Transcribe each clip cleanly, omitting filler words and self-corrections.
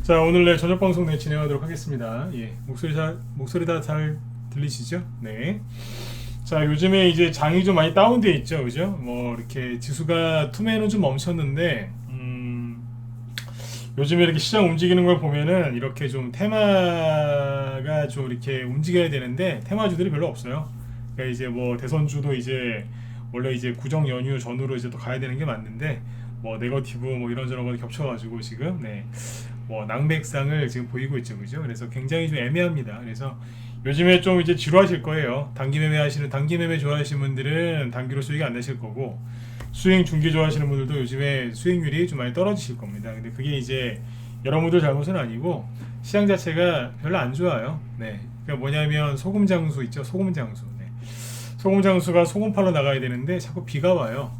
자, 오늘 내 저녁 방송 진행하도록 하겠습니다. 예, 목소리 다 잘 들리시죠? 네. 자, 요즘에 이제 장이 좀 많이 다운돼 있죠, 그죠? 뭐 이렇게 지수가 투매는 좀 멈췄는데, 요즘에 이렇게 시장 움직이는 걸 보면은 이렇게 좀 테마가 좀 이렇게 움직여야 되는데 테마주들이 별로 없어요. 그러니까 이제 뭐 대선주도 이제 원래 이제 구정 연휴 전후로 이제 또 가야 되는 게 맞는데 뭐 네거티브 뭐 이런저런 거 겹쳐가지고 지금 뭐 낭백상을 지금 보이고 있죠, 그죠? 그래서 굉장히 좀 애매합니다. 그래서 요즘에 좀 이제 지루하실 거예요. 단기 매매 좋아하시는 분들은 단기로 수익이 안 나실 거고 수익 중기 좋아하시는 분들도 요즘에 수익률이 좀 많이 떨어지실 겁니다. 근데 그게 이제 여러분들 잘못은 아니고 시장 자체가 별로 안 좋아요. 네. 그러니까 뭐냐면 소금 장수 있죠, 소금 장수. 네. 소금 장수가 소금 팔러 나가야 되는데 자꾸 비가 와요.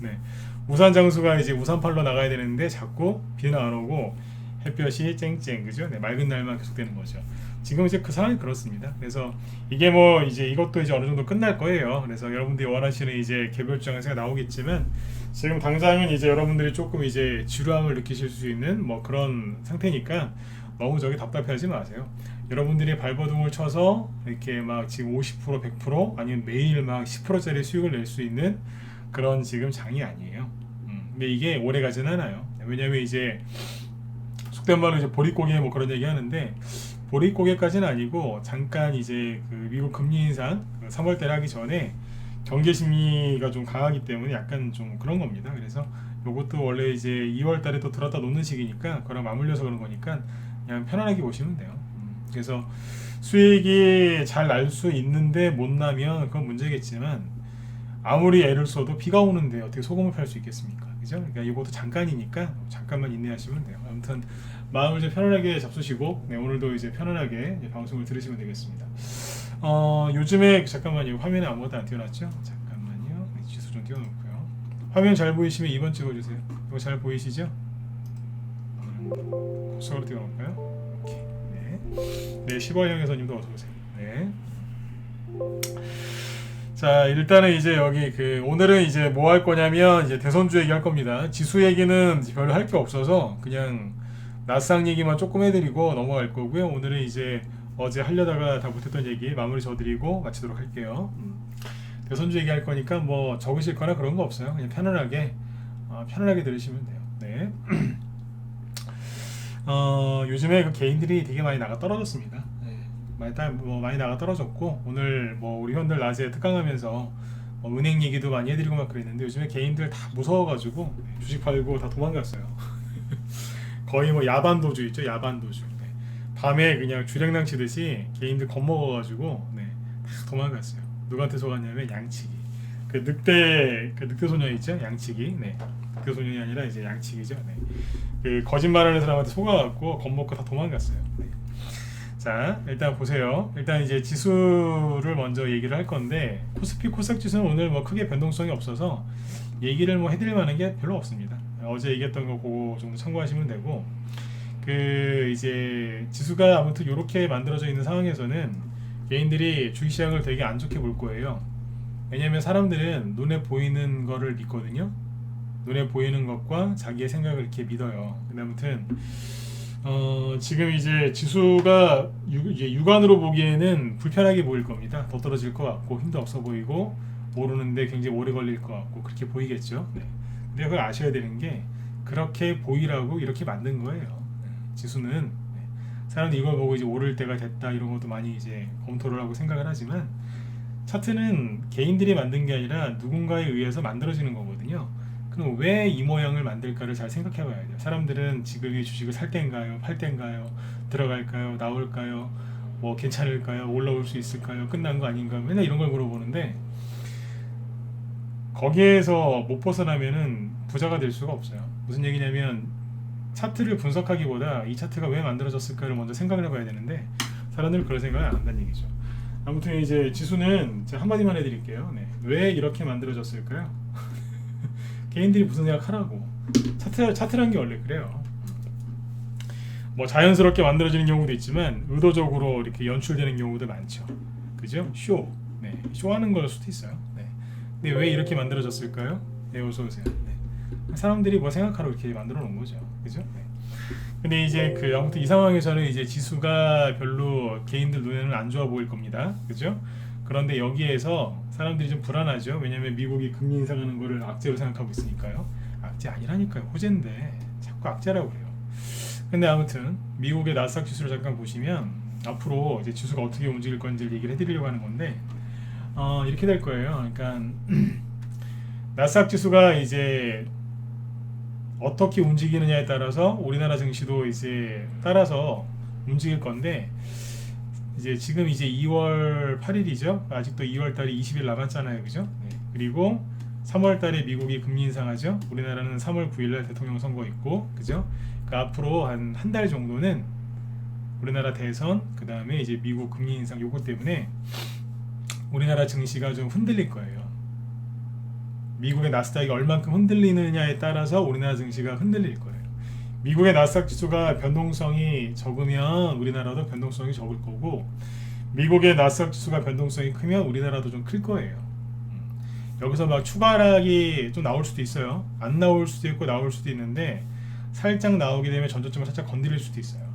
네. 우산 장수가 이제 우산 팔러 나가야 되는데 자꾸 비는 안 오고 햇볕이 쨍쨍, 그죠? 네, 맑은 날만 계속되는 거죠. 지금 이제 그 상황이 그렇습니다. 그래서 이게 뭐 이제 이것도 이제 어느 정도 끝날 거예요. 그래서 여러분들이 원하시는 이제 개별주장세가 나오겠지만 지금 당장은 이제 여러분들이 조금 이제 지루함을 느끼실 수 있는 뭐 그런 상태니까 너무 저기 답답해하지 마세요. 여러분들이 발버둥을 쳐서 이렇게 막 지금 50% 100% 아니면 매일 막 10%짜리 수익을 낼 수 있는 그런 지금 장이 아니에요. 근데 이게 오래 가진 않아요. 왜냐면 이제 속된 말로 이제 보릿고개 뭐 그런 얘기 하는데 보릿고개까지는 아니고 잠깐 이제 그 미국 금리 인상 3월 달 하기 전에 경계 심리가 좀 강하기 때문에 약간 좀 그런 겁니다. 그래서 요것도 원래 이제 2월 달에 또 들었다 놓는 시기니까 그랑 맞물려서 그런 거니까 그냥 편안하게 보시면 돼요. 그래서 수익이 잘 날 수 있는데 못 나면 그건 문제겠지만 아무리 애를 써도 비가 오는데 어떻게 소금을 팔 수 있겠습니까? 그죠? 그러니까 이것도 잠깐이니까 잠깐만 인내하시면 돼요. 아무튼 마음을 좀 편안하게 잡수시고 오늘도 이제 편안하게 이제 방송을 들으시면 되겠습니다. 요즘에 잠깐만요. 화면에 아무것도 안 띄워놨죠? 잠깐만요. 지수 좀 띄워놓고요. 화면 잘 보이시면 2번 찍어주세요. 이거 잘 보이시죠? 고속으로 띄워놓을까요? 오케이. 네, 15형에서님도 어서 오세요. 네. 자, 일단은 이제 여기 오늘은 이제 뭐 할 거냐면 이제 대선주 얘기할 겁니다. 지수 얘기는 별로 할 게 없어서 그냥 나스닥 얘기만 조금 해드리고 넘어갈 거고요. 오늘은 이제 어제 하려다가 다 못했던 얘기 마무리 져드리고 마치도록 할게요. 대선주 얘기할 거니까 뭐 적으실 거나 그런 거 없어요. 그냥 편안하게 들으시면 돼요. 네. 요즘에 그 개인들이 되게 많이 나가 떨어졌습니다. 많이 나가 떨어졌고 오늘 뭐 우리 현들 낮에 특강하면서 은행 얘기도 많이 해드리고 막 그랬는데 요즘에 개인들 다 무서워가지고 주식 팔고 다 도망갔어요. 거의 뭐 야반도주 있죠, 야반도주. 네. 밤에 그냥 주량랑 치듯이 개인들 겁먹어가지고 다 도망갔어요. 누구한테 속았냐면 양치기. 늑대 소년 있죠, 양치기. 늑대 소년이 아니라 이제 양치기죠. 그 거짓말하는 사람한테 속아갖고 겁먹고 다 도망갔어요. 자, 일단 보세요. 일단 이제 지수를 먼저 얘기를 할 건데 코스피 코스닥 지수는 오늘 뭐 크게 변동성이 없어서 얘기를 뭐 해드릴 만한 게 별로 없습니다. 어제 얘기했던 거 그거 정도 참고하시면 되고 이제 지수가 아무튼 이렇게 만들어져 있는 상황에서는 개인들이 주식시장을 되게 안 좋게 볼 거예요. 왜냐면 사람들은 눈에 보이는 거를 믿거든요. 눈에 보이는 것과 자기의 생각을 이렇게 믿어요. 근데 아무튼 지금 이제 지수가 이제 육안으로 보기에는 불편하게 보일 겁니다. 더 떨어질 것 같고 힘도 없어 보이고 오르는데 굉장히 오래 걸릴 것 같고 그렇게 보이겠죠. 근데 그걸 아셔야 되는 게 그렇게 보이라고 이렇게 만든 거예요. 지수는 사람들이 이걸 보고 이제 오를 때가 됐다 이런 것도 많이 이제 검토를 하고 생각을 하지만 차트는 개인들이 만든 게 아니라 누군가에 의해서 만들어지는 거거든요. 그럼 왜 이 모양을 만들까를 잘 생각해 봐야 돼요. 사람들은 지금 이 주식을 살 때인가요? 팔 때인가요? 들어갈까요? 나올까요? 뭐 괜찮을까요? 올라올 수 있을까요? 끝난 거 아닌가? 맨날 이런 걸 물어보는데 거기에서 못 벗어나면은 부자가 될 수가 없어요. 무슨 얘기냐면 차트를 분석하기보다 이 차트가 왜 만들어졌을까를 먼저 생각을 해봐야 되는데 사람들은 그런 생각을 안 한다는 얘기죠. 아무튼 이제 지수는 제가 한마디만 해드릴게요. 왜 이렇게 만들어졌을까요? 개인들이 무슨 생각하라고. 차트라는 게 원래 그래요. 뭐 자연스럽게 만들어지는 경우도 있지만 의도적으로 이렇게 연출되는 경우도 많죠. 그죠? 쇼하는 걸 수도 있어요. 근데 왜 이렇게 만들어졌을까요? 어서 오세요. 사람들이 뭐 생각하러 이렇게 만들어 놓은 거죠. 그죠? 네. 근데 이제 그 아무튼 이 상황에서는 이제 지수가 별로 개인들 눈에는 안 좋아 보일 겁니다. 그죠? 그런데 여기에서 사람들이 좀 불안하죠. 왜냐면 미국이 금리 인상하는 거를 악재로 생각하고 있으니까요. 악재 아니라니까요. 호재인데 자꾸 악재라고 그래요. 근데 아무튼 미국의 나스닥 지수를 잠깐 보시면 앞으로 이제 지수가 어떻게 움직일 건지를 얘기를 해드리려고 하는 건데 이렇게 될 거예요. 그러니까 나스닥 지수가 이제 어떻게 움직이느냐에 따라서 우리나라 증시도 이제 따라서 움직일 건데 이제 지금 이제 2월 8일이죠. 아직도 2월 달이 20일 남았잖아요. 그죠? 네. 그리고 3월 달에 미국이 금리 인상하죠. 우리나라는 3월 9일 날 대통령 선거 있고 그죠? 그 앞으로 한 달 정도는 우리나라 대선 그다음에 이제 미국 금리 인상 요거 때문에 우리나라 증시가 좀 흔들릴 거예요. 미국의 나스닥이 얼만큼 흔들리느냐에 따라서 우리나라 증시가 흔들릴 거예요. 미국의 나스닥 지수가 변동성이 적으면 우리나라도 변동성이 적을 거고 미국의 나스닥 지수가 변동성이 크면 우리나라도 좀 클 거예요. 여기서 막 추가 하락이 좀 나올 수도 있어요. 안 나올 수도 있고 나올 수도 있는데 살짝 나오게 되면 전저점을 살짝 건드릴 수도 있어요.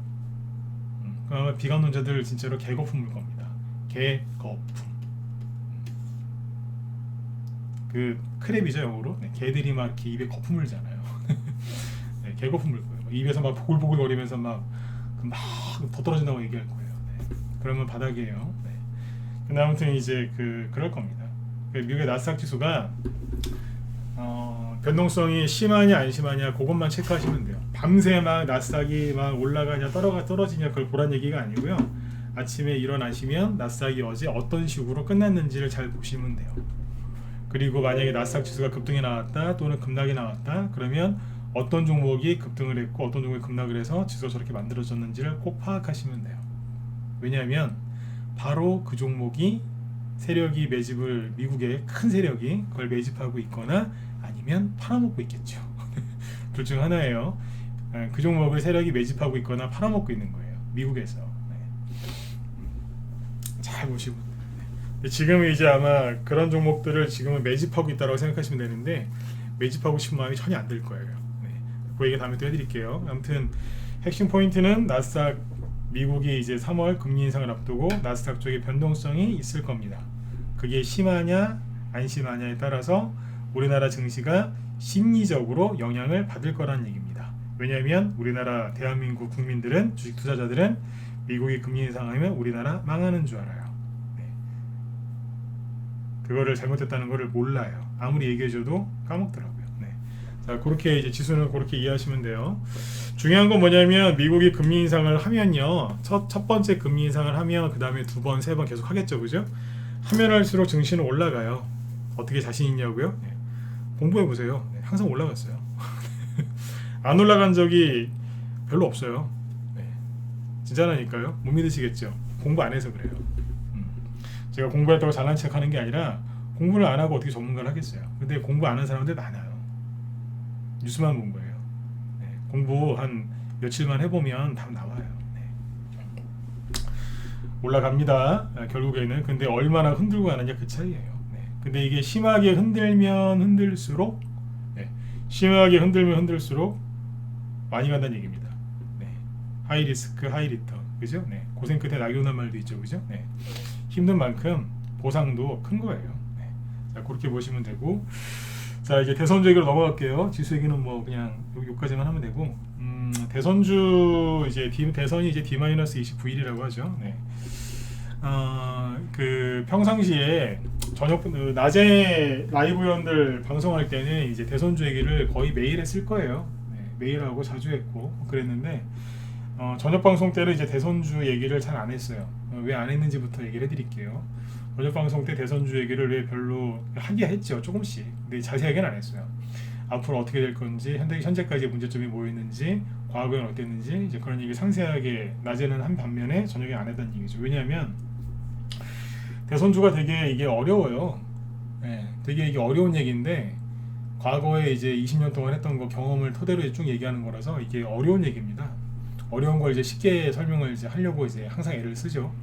그러면 비관론자들 진짜로 개거품 물 겁니다. 개거품. 그 크랩이죠 영어로. 네, 개들이 막 이렇게 입에 거품 물잖아요. 네, 개거품 물 거예요. 입에서 막 보글보글 거리면서 막 더 떨어진다고 얘기할 거예요. 네. 그러면 바닥이에요. 네. 근데 아무튼 이제 그럴 겁니다. 미국의 나스닥 지수가 변동성이 심하냐 안 심하냐 그것만 체크하시면 돼요. 밤새 막 나스닥이 막 올라가냐 떨어지냐 그걸 보란 얘기가 아니고요. 아침에 일어나시면 나스닥이 어제 어떤 식으로 끝났는지를 잘 보시면 돼요. 그리고 만약에 나스닥 지수가 급등이 나왔다 또는 급락이 나왔다 그러면 어떤 종목이 급등을 했고 어떤 종목이 급락을 해서 지수가 저렇게 만들어졌는지를 꼭 파악하시면 돼요. 왜냐하면 바로 그 종목이 세력이 매집을 미국의 큰 세력이 그걸 매집하고 있거나 아니면 팔아먹고 있겠죠. 둘 중 하나예요. 그 종목을 세력이 매집하고 있거나 팔아먹고 있는 거예요. 미국에서. 네. 잘 보시고 지금 이제 아마 그런 종목들을 지금은 매집하고 있다고 생각하시면 되는데 매집하고 싶은 마음이 전혀 안 들 거예요. 네. 그 얘기 다음에 또 해드릴게요. 아무튼 핵심 포인트는 나스닥 미국이 이제 3월 금리 인상을 앞두고 나스닥 쪽에 변동성이 있을 겁니다. 그게 심하냐 안 심하냐에 따라서 우리나라 증시가 심리적으로 영향을 받을 거라는 얘기입니다. 왜냐하면 우리나라 대한민국 국민들은 주식 투자자들은 미국이 금리 인상하면 우리나라 망하는 줄 알아요. 네. 그거를 잘못했다는 거를 몰라요. 아무리 얘기해줘도 까먹더라고요. 네. 자, 그렇게 이제 지수는 그렇게 이해하시면 돼요. 중요한 건 뭐냐면 미국이 금리 인상을 하면요, 첫 번째 금리 인상을 하면 그 다음에 두 번, 세 번 계속 하겠죠, 그죠? 하면 할수록 증시는 올라가요. 어떻게 자신 있냐고요? 네. 공부해 보세요. 네. 항상 올라갔어요. 안 올라간 적이 별로 없어요. 네. 진짜라니까요. 못 믿으시겠죠? 공부 안 해서 그래요. 제가 공부했다고 잘난 척하는 게 아니라 공부를 안 하고 어떻게 전문가를 하겠어요. 근데 공부 안 한 사람들 많아요. 뉴스만 본 거예요. 네. 공부 한 며칠만 해보면 답 나와요. 네. 올라갑니다. 결국에는. 근데 얼마나 흔들고 가느냐 그 차이예요. 네. 근데 이게 심하게 흔들면 흔들수록 심하게 흔들면 흔들수록 많이 간다는 얘기입니다. 네. 하이 리스크 하이 리턴, 그죠? 네. 고생 끝에 낙이 오는 말도 있죠, 그죠? 네. 힘든 만큼 보상도 큰 거예요. 네. 자, 그렇게 보시면 되고, 자 이제 대선주 얘기로 넘어갈게요. 지수 얘기는 뭐 그냥 여기까지만 하면 되고, 대선주 이제 대선이 이제 D-29일이라고 하죠. 네. 그 평상시에 저녁 낮에 라이브위원들 방송할 때는 이제 대선주 얘기를 거의 매일 했을 거예요. 네, 매일 하고 자주 했고 그랬는데 저녁 방송 때는 이제 대선주 얘기를 잘 안 했어요. 왜 안 했는지부터 얘기를 해드릴게요. 저녁 방송 때 대선주 얘기를 왜 별로 하긴 했죠, 조금씩. 근데 자세하게는 안 했어요. 앞으로 어떻게 될 건지, 현재까지 문제점이 뭐 있는지, 과거에는 어땠는지, 이제 그런 얘기 상세하게 낮에는 한 반면에 저녁에 안 했다는 얘기죠. 왜냐하면 대선주가 되게 이게 어려워요. 네, 되게 이게 어려운 얘기인데 과거에 이제 20년 동안 했던 거 경험을 토대로 쭉 얘기하는 거라서 이게 어려운 얘기입니다. 어려운 걸 이제 쉽게 설명을 이제 하려고 이제 항상 애를 쓰죠.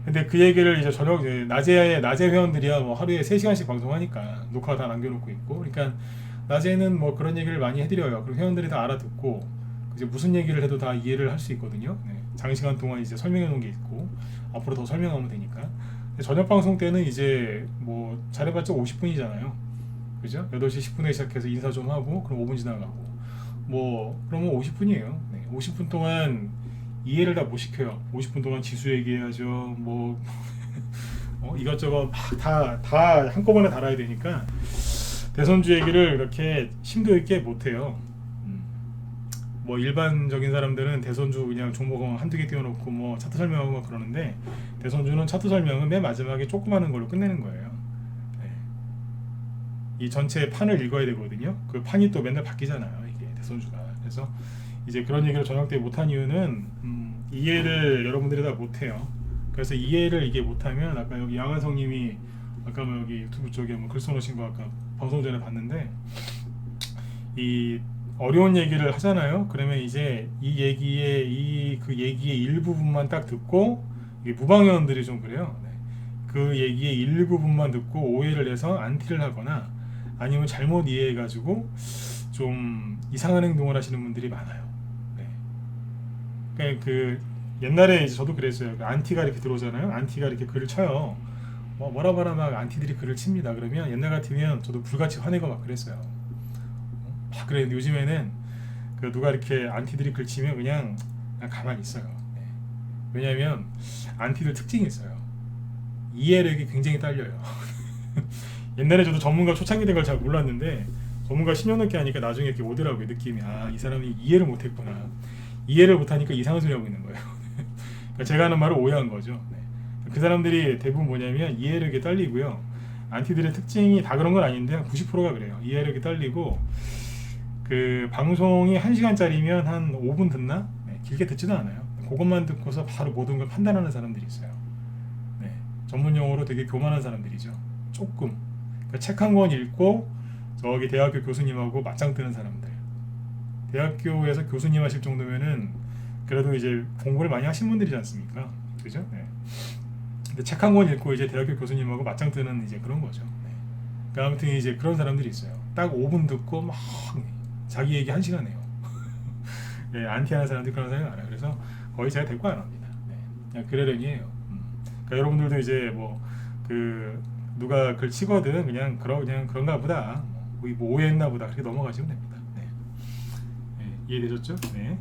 근데 그 얘기를 이제 저녁 낮에 회원들이야 뭐 하루에 3시간씩 방송하니까 녹화 다 남겨놓고 있고, 그러니까 낮에는 뭐 그런 얘기를 많이 해드려요. 그럼 회원들이 다 알아듣고 이제 무슨 얘기를 해도 다 이해를 할 수 있거든요. 네. 장시간 동안 이제 설명해 놓은 게 있고 앞으로 더 설명하면 되니까. 저녁 방송 때는 이제 뭐 잘해봤자 50분이잖아요. 그죠? 8시 10분에 시작해서 인사 좀 하고 그럼 5분 지나가고 뭐 그러면 50분이에요. 네. 50분 동안 이해를 다 못 시켜요. 50분 동안 지수 얘기해야죠. 뭐 이것저것 막 다 한꺼번에 달아야 되니까 대선주 얘기를 이렇게 심도 있게 못해요. 뭐 일반적인 사람들은 대선주 그냥 종목 한두 개 띄워놓고 뭐 차트 설명하고 그러는데 대선주는 차트 설명은 맨 마지막에 조그마한 걸로 끝내는 거예요. 네. 이 전체 판을 읽어야 되거든요. 그 판이 또 맨날 바뀌잖아요. 이게 대선주가. 그래서 이제 그런 얘기를 저녁 때 못한 이유는 이해를 여러분들이 다 못해요. 그래서 이해를 이게 못하면 아까 여기 양한성님이 아까 뭐 여기 유튜브 쪽에 뭐 글 써놓으신 거 아까 방송 전에 봤는데 이 어려운 얘기를 하잖아요. 그러면 이제 이 얘기의 그 얘기의 일부분만 딱 듣고 이게 무방위원들이 좀 그래요. 네. 그 얘기의 일부분만 듣고 오해를 해서 안티를 하거나 아니면 잘못 이해해가지고 좀 이상한 행동을 하시는 분들이 많아요. 네. 그러니까 그 옛날에 이제 저도 그랬어요. 그 안티가 이렇게 들어오잖아요. 안티가 이렇게 글을 쳐요. 뭐라 막 안티들이 글을 칩니다. 그러면 옛날 같으면 저도 불같이 화내고 막 그랬어요. 막 그랬는데 요즘에는 그 누가 이렇게 안티들이 글 치면 그냥 가만히 있어요. 네. 왜냐하면 안티들 특징이 있어요. 이해력이 굉장히 딸려요. 옛날에 저도 전문가 초창기 된 걸 잘 몰랐는데 전문가 10년 넘게 하니까 나중에 이렇게 오더라고요. 느낌이 이 사람이 이해를 못했구나. 이해를 못하니까 이상한 소리 하고 있는 거예요. 그러니까 제가 하는 말을 오해한 거죠. 네. 그 사람들이 대부분 뭐냐면 이해력이 딸리고요. 안티들의 특징이 다 그런 건 아닌데 한 90%가 그래요. 이해력이 딸리고 그 방송이 1시간짜리면 한 5분 듣나? 네, 길게 듣지도 않아요. 그것만 듣고서 바로 모든 걸 판단하는 사람들이 있어요. 네, 전문 용어로 되게 교만한 사람들이죠. 조금 그러니까 책 한 권 읽고 저기 대학교 교수님하고 맞짱 뜨는 사람들. 대학교에서 교수님 하실 정도면은 그래도 이제 공부를 많이 하신 분들이지 않습니까? 그죠? 네. 근데 책 한 권 읽고 이제 대학교 교수님하고 맞짱 뜨는 이제 그런 거죠. 네. 그러니까 아무튼 이제 그런 사람들이 있어요. 딱 5분 듣고 막 자기 얘기 1시간 해요. 네, 안티하는 사람들이 그런 사람이 많아요. 그래서 거의 제가 대꾸 안 합니다. 네, 그냥 그러려니 해요. 그러니까 여러분들도 이제 뭐 그 누가 글 치거든 그냥 그런가 보다. 뭐 오해했나 보다. 그렇게 넘어가시면 됩니다. 네. 네, 이해되셨죠? 네.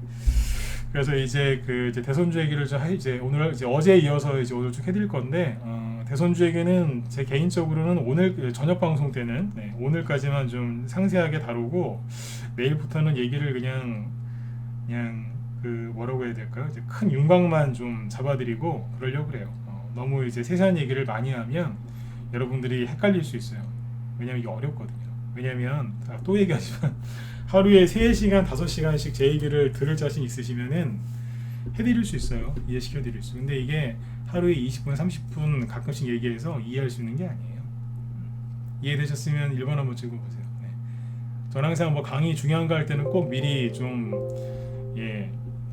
그래서 이제 그 이제 대선주 얘기를 이제 오늘 이제 어제 이어서 이제 오늘 쭉 해드릴 건데 대선주 얘기는 제 개인적으로는 오늘 저녁 방송 때는 오늘까지만 좀 상세하게 다루고 내일부터는 얘기를 그냥 그 뭐라고 해야 될까요? 이제 큰 윤곽만 좀 잡아드리고 그러려고 그래요. 너무 이제 세세한 얘기를 많이 하면 여러분들이 헷갈릴 수 있어요. 왜냐면 이게 어렵거든요. 왜냐면 또 얘기하지만 하루에 3시간, 5시간씩 제 얘기를 들을 자신 있으시면은 해드릴 수 있어요. 이해시켜드릴 수. 근데 이게 하루에 20분, 30분 가끔씩 얘기해서 이해할 수 있는 게 아니에요. 이해되셨으면 1번 한번 찍어보세요. 네. 저는 항상 뭐 강의 중요한 거 할 때는 꼭 미리 좀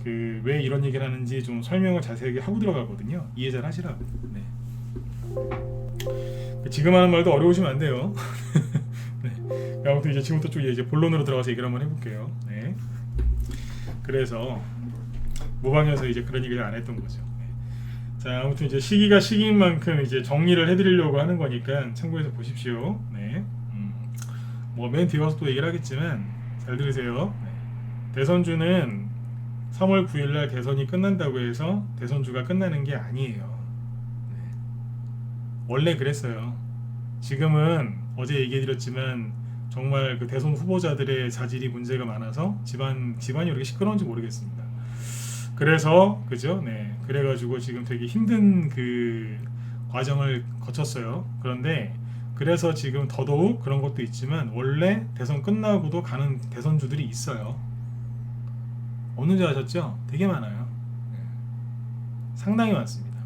그 왜 이런 얘기를 하는지 좀 설명을 자세하게 하고 들어가거든요. 이해 잘 하시라고. 네. 지금 하는 말도 어려우시면 안 돼요. 네. 아무튼 이제 지금부터 쭉 이제 본론으로 들어가서 얘기를 한번 해볼게요. 네. 그래서 무방에서 이제 그런 얘기를 안 했던 거죠. 네. 자, 아무튼 이제 시기가 시기인 만큼 이제 정리를 해드리려고 하는 거니까 참고해서 보십시오. 네. 뭐 맨 뒤에 가서 또 얘기를 하겠지만 잘 들으세요. 네. 대선주는 3월 9일날 대선이 끝난다고 해서 대선주가 끝나는 게 아니에요. 네. 원래 그랬어요. 지금은 어제 얘기해드렸지만 정말 그 대선 후보자들의 자질이 문제가 많아서 집안이 이렇게 시끄러운지 모르겠습니다. 그래서 그죠? 네. 그래가지고 지금 되게 힘든 그 과정을 거쳤어요. 그런데 그래서 지금 더더욱 그런 것도 있지만 원래 대선 끝나고도 가는 대선주들이 있어요. 없는 줄 아셨죠? 되게 많아요. 네. 상당히 많습니다.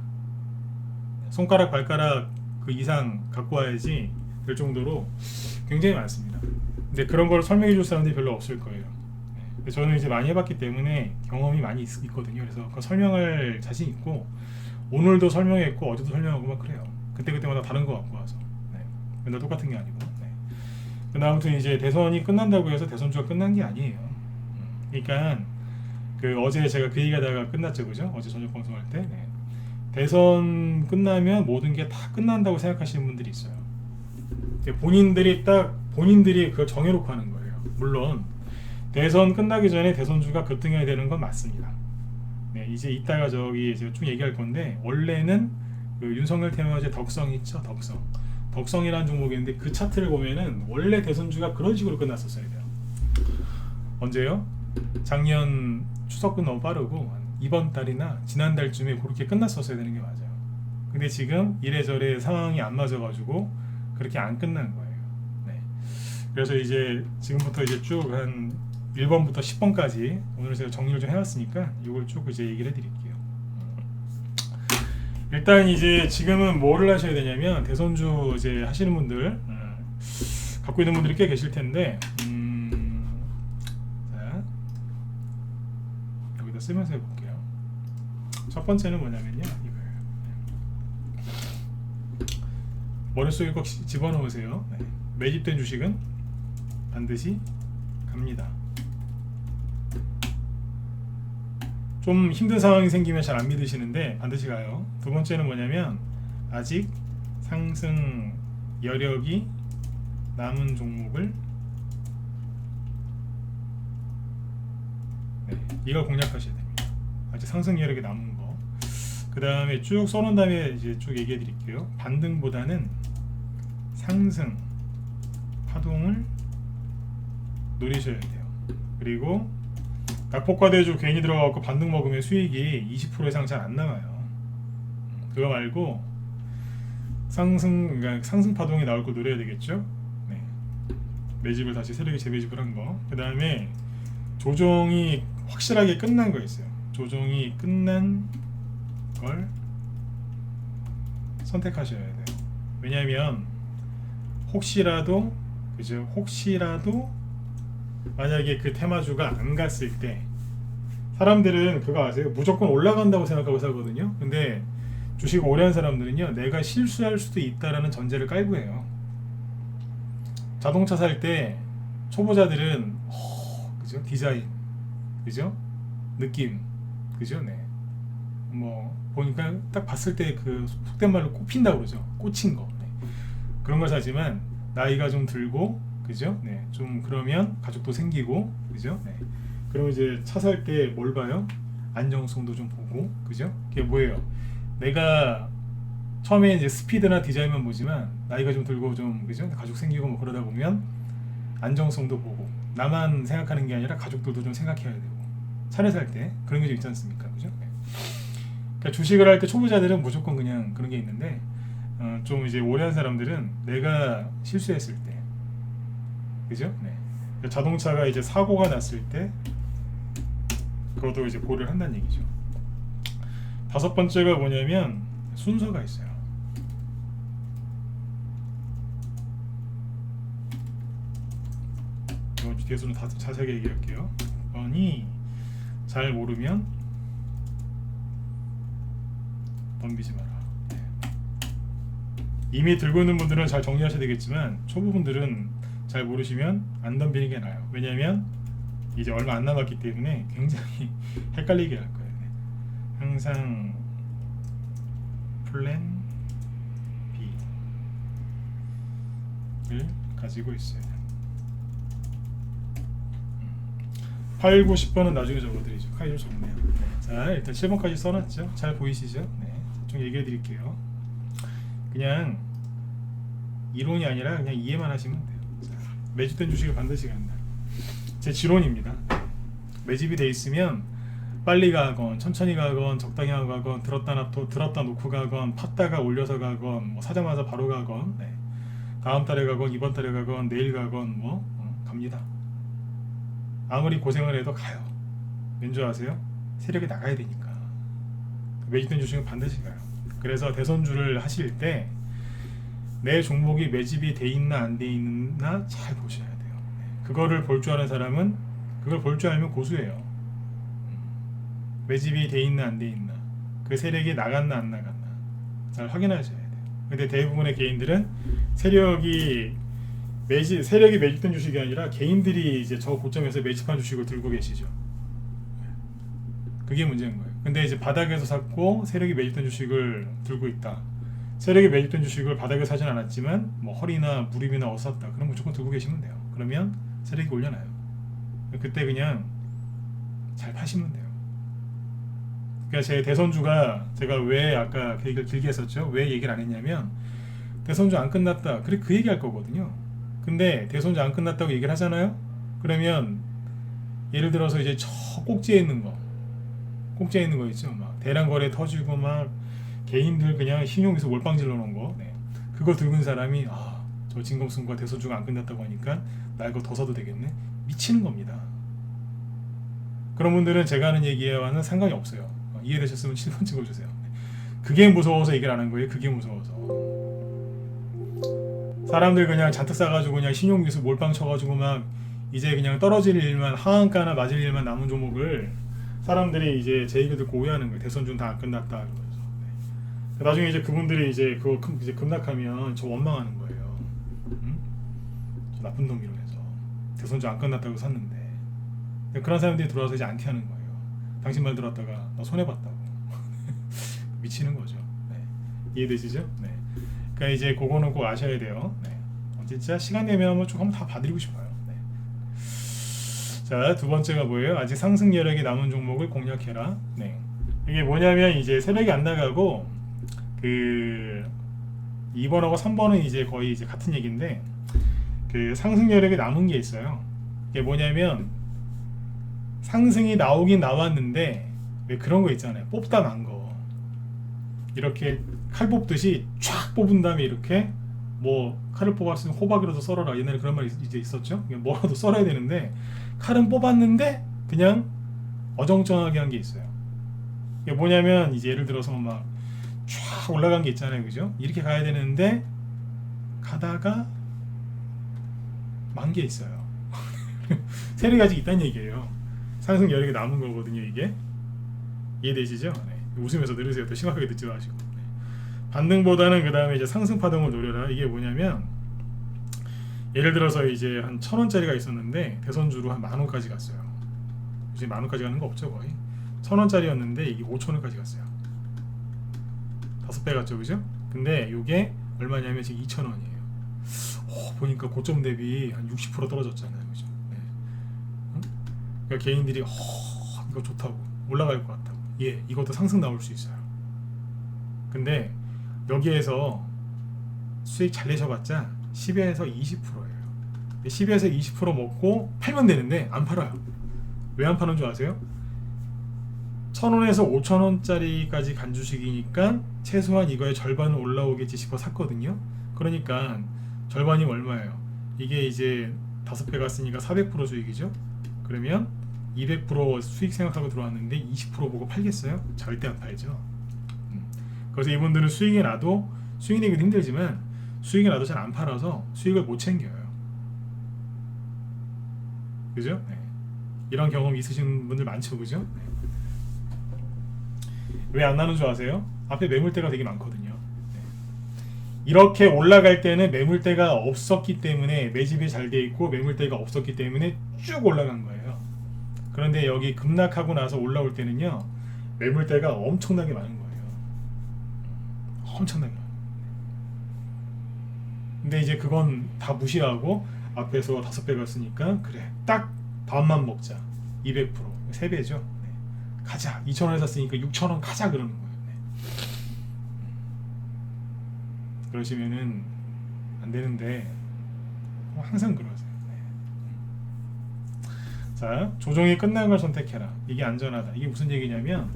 손가락 발가락 그 이상 갖고 와야지 될 정도로 굉장히 많습니다. 근데 그런 걸 설명해 줄 사람들이 별로 없을 거예요. 네. 저는 이제 많이 해봤기 때문에 경험이 많이 있거든요. 그래서 그 설명할 자신 있고 오늘도 설명했고 어제도 설명하고 막 그래요. 그때마다 다른 거 갖고 와서 네. 맨날 똑같은 게 아니고 네. 근데 아무튼 이제 대선이 끝난다고 해서 대선주가 끝난 게 아니에요. 그러니까 그 어제 제가 그 얘기하다가 끝났죠, 그죠? 어제 저녁 방송할 때. 네. 대선 끝나면 모든 게 다 끝난다고 생각하시는 분들이 있어요. 본인들이 그걸 정해놓고 하는 거예요. 물론 대선 끝나기 전에 대선주가 급등해야 되는 건 맞습니다. 네, 이제 이따가 저기 제가 쭉 얘기할 건데, 원래는 그 윤석열 테마주의 덕성 있죠, 덕성이라는 종목이 있는데 그 차트를 보면은 원래 대선주가 그런 식으로 끝났었어야 돼요. 언제요? 작년 추석도 너무 빠르고 이번 달이나 지난달쯤에 그렇게 끝났었어야 되는 게 맞아요. 근데 지금 이래저래 상황이 안 맞아가지고 그렇게 안 끝난 거예요. 네. 그래서 이제 지금부터 이제 쭉 한 1번부터 10번까지 오늘 제가 정리를 좀 해왔으니까 이걸 쭉 이제 얘기를 해드릴게요. 일단 이제 지금은 뭐를 하셔야 되냐면, 대선주 이제 하시는 분들 갖고 있는 분들이 꽤 계실 텐데, 자, 여기다 쓰면서 해볼게요. 첫 번째는 뭐냐면요, 이거예요. 머릿속에 꼭 집어넣으세요. 네. 매집된 주식은 반드시 갑니다. 좀 힘든 상황이 생기면 잘 안 믿으시는데 반드시 가요. 두 번째는 뭐냐면, 아직 상승 여력이 남은 종목을, 네, 이걸 공략하셔야 됩니다. 아직 상승 여력이 남은 거. 그 다음에 쭉 써놓은 다음에 이제 쭉 얘기해 드릴게요. 반등보다는 상승 파동을 노리셔야 돼요. 그리고 낙폭과대주 괜히 들어가고 반등 먹으면 수익이 20% 이상 잘 안 남아요. 그거 말고 그러니까 상승 파동이 나올 거 노려야 되겠죠. 네. 매집을 다시 세력이 재매집을 한 거. 그 다음에 조정이 확실하게 끝난 거 있어요. 조정이 끝난 걸 선택하셔야 돼요. 왜냐하면 혹시라도, 그죠? 혹시라도 만약에 그 테마주가 안 갔을 때, 사람들은 그거 아세요? 무조건 올라간다고 생각하고 사거든요. 근데 주식 오래 한 사람들은요, 내가 실수할 수도 있다라는 전제를 깔고 해요. 자동차 살 때 초보자들은 그죠? 디자인, 그죠? 느낌, 그죠? 네. 뭐 보니까 딱 봤을 때 그 속된 말로 꼽힌다고 그러죠. 꽂힌 거. 네. 그런 걸 사지만 나이가 좀 들고, 그죠? 네. 좀 그러면 가족도 생기고, 그죠? 네. 그럼 이제 차 살 때 뭘 봐요? 안정성도 좀 보고, 그죠? 그게 뭐예요? 내가 처음에 이제 스피드나 디자인만 보지만 나이가 좀 들고 좀, 그죠? 가족 생기고 뭐 그러다 보면 안정성도 보고, 나만 생각하는 게 아니라 가족들도 좀 생각해야 되고, 차를 살 때 그런 게 좀 있지 않습니까? 그죠? 네. 그러니까 주식을 할 때 초보자들은 무조건 그냥 그런 게 있는데, 좀 이제 오래 한 사람들은 내가 실수했을 때, 그죠? 네. 자동차가 이제 사고가 났을 때 그것도 이제 고려를 한다는 얘기죠. 다섯 번째가 뭐냐면, 순서가 있어요. 이거 뒤에서는 다 자세하게 얘기할게요. 번이 잘 모르면 덤비지 마라. 네. 이미 들고 있는 분들은 잘 정리하셔야 되겠지만, 초보분들은 잘 모르시면 안 덤비는 게 나아요. 왜냐하면 이제 얼마 안 남았기 때문에 굉장히 헷갈리게 할 거예요. 네. 항상 플랜 B를 가지고 있어요. 8, 9, 10번은 나중에 적어드리죠. 칼이 좀 적네요. 네. 자, 일단 7번까지 써놨죠. 잘 보이시죠? 네. 좀 얘기해 드릴게요. 그냥 이론이 아니라 그냥 이해만 하시면 돼요. 자, 매집된 주식을 반드시 간다. 제 지론입니다. 매집이 돼 있으면 빨리 가건, 천천히 가건, 적당히 하고 가건, 들었다 놓고 가건, 팠다가 올려서 가건, 뭐 사자마자 바로 가건, 네. 다음 달에 가건, 이번 달에 가건, 내일 가건, 뭐 갑니다. 아무리 고생을 해도 가요. 왠지 아세요? 세력이 나가야 되니까. 매집된 주식은 반드시 가요. 그래서 대선주를 하실 때 내 종목이 매집이 돼 있나 안 돼 있나 잘 보셔야 돼요. 그거를 볼 줄 아는 사람은, 그걸 볼 줄 알면 고수예요. 매집이 돼 있나 안 돼 있나, 그 세력이 나갔나 안 나갔나 잘 확인하셔야 돼요. 근데 대부분의 개인들은 세력이 세력이 매집된 주식이 아니라 개인들이 이제 저 고점에서 매집한 주식을 들고 계시죠. 그게 문제인 거예요. 근데 이제 바닥에서 샀고 세력이 매집된 주식을 들고 있다. 세력이 매집된 주식을 바닥에 사진 않았지만 뭐 허리나 무릎이나 어디서 샀다. 그럼 무조건 들고 계시면 돼요. 그러면 세력이 올려놔요. 그때 그냥 잘 파시면 돼요. 그러니까 제 대선주가 제가 왜 아까 그 얘기를 길게 했었죠. 왜 얘기를 안 했냐면 대선주 안 끝났다. 그래 그 얘기 할 거거든요. 근데 대선주 안 끝났다고 얘기를 하잖아요. 그러면 예를 들어서 이제 저 꼭지에 있는 거 있죠. 막 대량 거래 터지고 막 개인들 그냥 신용에서 몰빵질러 놓은 거. 네. 그거 들고 있는 사람이 저 진검승부가 대선주가 안 끝났다고 하니까 나 이거 더 사도 되겠네. 미치는 겁니다. 그런 분들은 제가 하는 얘기와는 상관이 없어요. 이해되셨으면 7번 찍어주세요. 그게 무서워서 얘기를 안 한 거예요. 그게 무서워서. 사람들 그냥 잔뜩 사가지고 그냥 신용기수 몰빵 쳐가지고 막 이제 그냥 떨어질 일만 하한가나 맞을 일만 남은 종목을 사람들이 이제 제 얘기 듣고 오해하는 거예요. 대선주는 다 안 끝났다 그러면서. 네. 나중에 이제 그분들이 이제 그거 이제 급락하면 저 원망하는 거예요. 응? 저 나쁜 놈 이러면서 대선주 안 끝났다고 샀는데 그런 사람들이 들어와서 이제 안티하는 거예요. 당신 말 들었다가 나 손해 봤다고. 미치는 거죠. 네. 이해되시죠? 네. 그러니까 이제 그거는 꼭 아셔야 돼요. 네. 진짜 시간 되면 한번 다 봐드리고 싶어요. 네. 자, 두 번째가 뭐예요? 아직 상승 여력이 남은 종목을 공략해라. 네. 이게 뭐냐면 이제 세력이 안 나가고 그 2번하고 3번은 이제 거의 이제 같은 얘기인데 그 상승 여력이 남은 게 있어요. 이게 뭐냐면 상승이 나오긴 나왔는데 왜 그런 거 있잖아요. 뽑다 만 거. 이렇게 칼 뽑듯이 쫙 뽑은 다음에 이렇게 뭐 칼을 뽑았으면 호박이라도 썰어라. 옛날에 그런 말이 이제 있었죠. 뭐라도 썰어야 되는데 칼은 뽑았는데 그냥 어정쩡하게 한 게 있어요. 이게 뭐냐면 이제 예를 들어서 막 쫙 올라간 게 있잖아요. 그죠? 이렇게 가야 되는데 가다가 만 게 있어요. 세력이 아직 있다는 얘기예요. 상승 여력이 남은 거거든요. 이게 이해되시죠? 네. 웃으면서 들으세요. 또 심각하게 듣지 마시고. 네. 반등보다는 그 다음에 이제 상승 파동을 노려라. 이게 뭐냐면 예를 들어서 이제 한 1,000원짜리가 있었는데 대선주로 한 10,000원까지 갔어요. 이제 10,000원까지 가는 거 없죠 거의. 1,000원짜리였는데 이게 5,000원까지 갔어요. 5배 갔죠, 그죠? 근데 이게 얼마냐면 지금 2,000원이에요. 보니까 고점 대비 한 60% 떨어졌잖아요, 그죠? 네. 그러니까 개인들이 이거 좋다고 올라갈 것 같다고. 예, 이것도 상승 나올 수 있어요. 근데 여기에서 수익 잘 내셔봤자 10에서 20%예요. 10에서 20% 먹고 팔면 되는데 안 팔아요. 왜 안 파는 줄 아세요? 1,000원에서 5,000원짜리까지 간 주식이니까 최소한 이거의 절반은 올라오겠지 싶어 샀거든요. 그러니까 절반이 얼마예요? 이게 이제 5배 갔으니까 400% 수익이죠. 그러면 200% 수익 생각하고 들어왔는데 20% 보고 팔겠어요? 절대 안 팔죠. 그래서 이분들은 수익이 나도 수익 내기도 힘들지만 수익이 나도 잘 안 팔아서 수익을 못 챙겨요. 그죠? 네. 이런 경험 있으신 분들 많죠, 그죠? 네. 왜 안 나는 줄 아세요? 앞에 매물대가 되게 많거든요. 네. 이렇게 올라갈 때는 매물대가 없었기 때문에 매집이 잘 돼 있고 매물대가 없었기 때문에 쭉 올라간 거예요. 그런데 여기 급락하고 나서 올라올 때는요 매물대가 엄청나게 많은 거예요. 엄청나게 많아요. 근데 이제 그건 다 무시하고 앞에서 5배 갔으니까 그래 딱 반만 먹자. 200% 3배죠. 네. 가자. 2,000원에 샀으니까 6,000원 가자 그러는 거예요. 네. 그러시면은 안 되는데 항상 그러세요. 네. 자, 조정이 끝난 걸 선택해라. 이게 안전하다. 이게 무슨 얘기냐면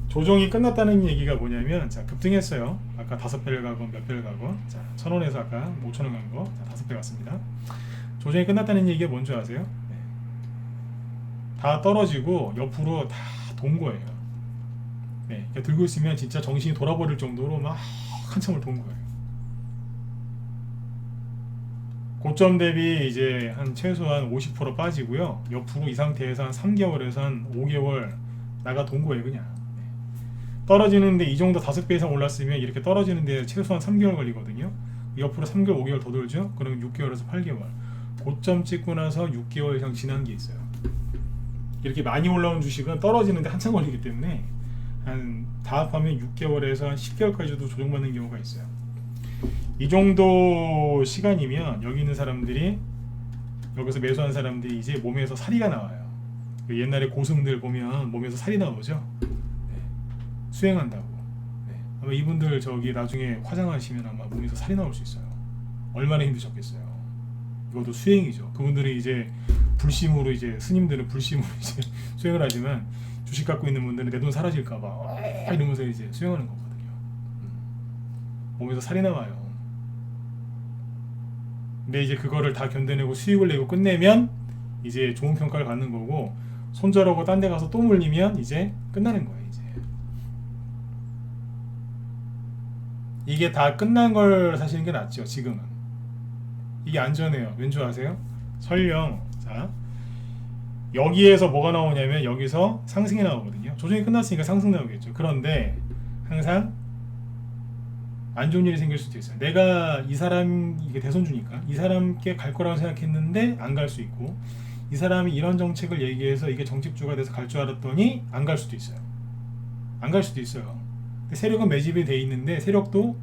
조정이 끝났다는 얘기가 뭐냐면 자 급등했어요. 아까 5배를 가고 몇 배를 가고 자 1,000원에서 아까 5,000원 간 거 5배 갔습니다. 조정이 끝났다는 얘기가 뭔지 아세요? 네. 다 떨어지고 옆으로 다 돈 거예요. 네, 그러니까 들고 있으면 진짜 정신이 돌아버릴 정도로 막 한참을 돈 거예요. 고점 대비 이제 한 최소한 50% 빠지고요. 옆으로 이 상태에서 한 3개월에서 한 5개월 나가 돈 거예요, 그냥. 떨어지는데 이 정도 5배 이상 올랐으면 이렇게 떨어지는데 최소한 3개월 걸리거든요. 옆으로 3개월, 5개월 더 돌죠? 그럼 6개월에서 8개월. 고점 찍고 나서 6개월 이상 지난 게 있어요. 이렇게 많이 올라온 주식은 떨어지는데 한참 걸리기 때문에 다 합하면 6개월에서 한 10개월까지도 조정받는 경우가 있어요. 이 정도 시간이면 여기 있는 사람들이, 여기서 매수한 사람들이 이제 몸에서 살이가 나와요. 옛날에 고승들 보면 몸에서 살이 나오죠. 네. 수행한다고. 네. 아마 이분들 저기 나중에 화장하시면 아마 몸에서 살이 나올 수 있어요. 얼마나 힘드셨겠어요. 이것도 수행이죠. 그분들이 이제 불심으로, 이제 스님들은 불심으로 이제 수행을 하지만 주식 갖고 있는 분들은 내 돈 사라질까봐 이러면서 이제 수행하는 거거든요. 몸에서 살이 나와요. 근데 이제 그거를 다 견뎌내고 수익을 내고 끝내면 이제 좋은 평가를 받는 거고, 손절하고 딴 데 가서 또 물리면 이제 끝나는 거예요. 이제 이게 다 끝난 걸 사시는 게 낫죠. 지금은 이게 안전해요. 왠 줄 아세요? 설령 자 여기에서 뭐가 나오냐면 여기서 상승이 나오거든요. 조정이 끝났으니까 상승 나오겠죠. 그런데 항상 안 좋은 일이 생길 수도 있어요. 내가 이 사람, 이게 대선주니까 이 사람께 갈 거라고 생각했는데 안 갈 수 있고, 이 사람이 이런 정책을 얘기해서 이게 정책주가 돼서 갈 줄 알았더니 안 갈 수도 있어요. 안 갈 수도 있어요. 세력은 매집이 돼 있는데 세력도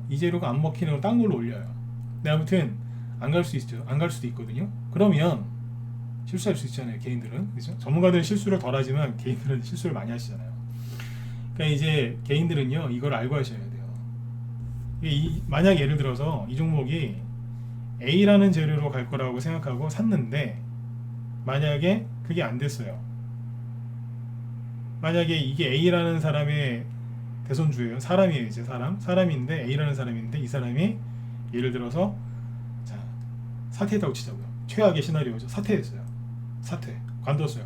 이 재료가 안 먹히는 걸 딴 걸로 올려요. 근데 아무튼 안 갈 수 있죠. 안 갈 수도 있거든요. 그러면 실수할 수 있잖아요. 개인들은. 그죠? 전문가들은 실수를 덜 하지만 개인들은 실수를 많이 하시잖아요. 그러니까 이제 개인들은요, 이걸 알고 하셔야 돼요. 만약 예를 들어서 이 종목이 A라는 재료로 갈 거라고 생각하고 샀는데 만약에 그게 안 됐어요. 만약에 이게 A라는 사람의 대손주예요. 사람이에요. 이제 사람인데 A라는 사람인데 이 사람이 예를 들어서 자 사퇴했다고 치자고요. 최악의 시나리오죠. 사퇴했어요. 관뒀어요.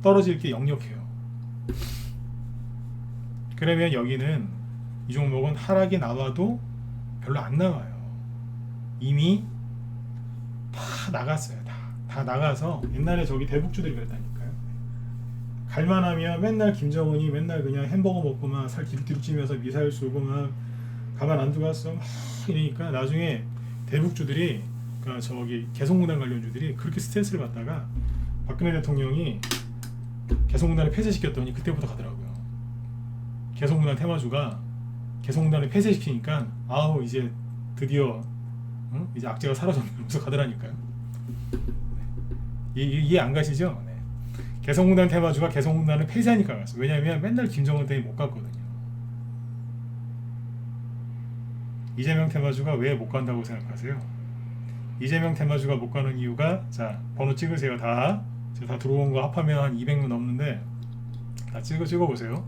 떨어질 게 역력해요. 그러면 여기는 이 종목은 하락이 나와도 별로 안 나와요. 이미 다 나갔어요. 다 나가서 옛날에 저기 대북주들이 그랬다니까요. 갈만하면 맨날 김정은이 맨날 그냥 햄버거 먹고 막 살 뒤룩뒤룩 찌면서 미사일 쏘고 막 가만 안 두고 갔어 막 이러니까 나중에 대북주들이, 그러니까 저기 개성공단 관련주들이 그렇게 스트레스를 받다가 박근혜 대통령이 개성공단을 폐쇄시켰더니 그때부터 가더라고요. 개성공단 테마주가 개성공단을 폐쇄시키니까 아우 이제 드디어 이제 악재가 사라졌면서 가더라니까요. 네. 이해 안 가시죠? 네. 개성공단 테마주가 개성공단을 폐쇄하니까 갔어요. 왜냐하면 맨날 김정은 때문에 못 갔거든요. 이재명 테마주가 왜 못 간다고 생각하세요? 이재명 테마주가 못 가는 이유가, 자 번호 찍으세요. 다 들어온 거 합하면 한 200명 넘는데 다 찍어보세요.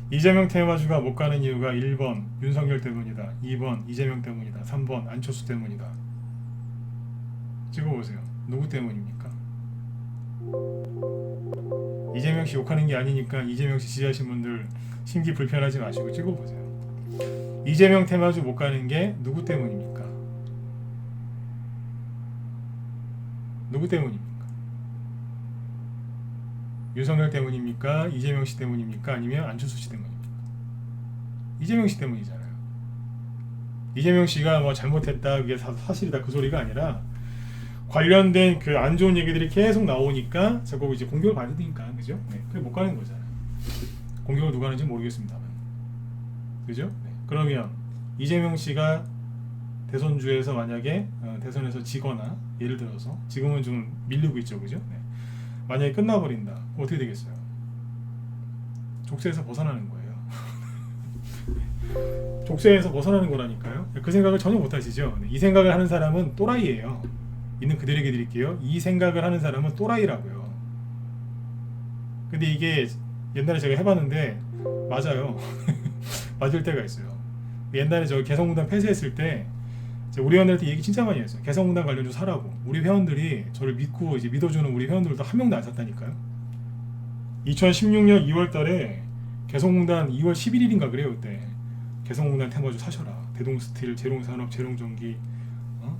이재명 테마주가 못 가는 이유가 1번 윤석열 때문이다, 2번 이재명 때문이다, 3번 안철수 때문이다. 찍어보세요. 누구 때문입니까? 이재명 씨 욕하는 게 아니니까 이재명 씨 지지하신 분들 심기 불편하지 마시고 찍어보세요. 이재명 테마주 못 가는 게 누구 때문입니까? 누구 때문입니까? 윤석열 때문입니까? 이재명 씨 때문입니까? 아니면 안철수 씨 때문입니까? 이재명 씨 때문이잖아요. 이재명 씨가 뭐 잘못했다, 그게 사실이다, 그 소리가 아니라 관련된 그 안 좋은 얘기들이 계속 나오니까 자꾸 이제 공격을 받으니까, 그죠? 네, 그게 못 가는 거잖아요. 공격을 누가 하는지 모르겠습니다만, 그죠? 네. 그러면 이재명 씨가 대선주에서 만약에 대선에서 지거나, 예를 들어서 지금은 좀 밀리고 있죠, 그죠? 네. 만약에 끝나버린다, 어떻게 되겠어요? 족쇄에서 벗어나는 거예요. 족쇄에서 벗어나는 거라니까요. 그 생각을 전혀 못 하시죠? 네. 이 생각을 하는 사람은 또라이예요. 있는 그대로 얘기 드릴게요. 이 생각을 하는 사람은 또라이라고요. 근데 이게 옛날에 제가 해봤는데 맞아요. 맞을 때가 있어요. 옛날에 저 개성공단 폐쇄했을 때 우리 회원들한테 얘기 진짜 많이 했어요. 개성공단 관련주 사라고. 우리 회원들이 저를 믿고 이제 믿어주는 우리 회원들도 한 명도 안 샀다니까요. 2016년 2월 달에 개성공단 2월 11일인가 그래요. 그때 개성공단 테마주 사셔라. 대동스틸, 제롱산업, 제롱전기,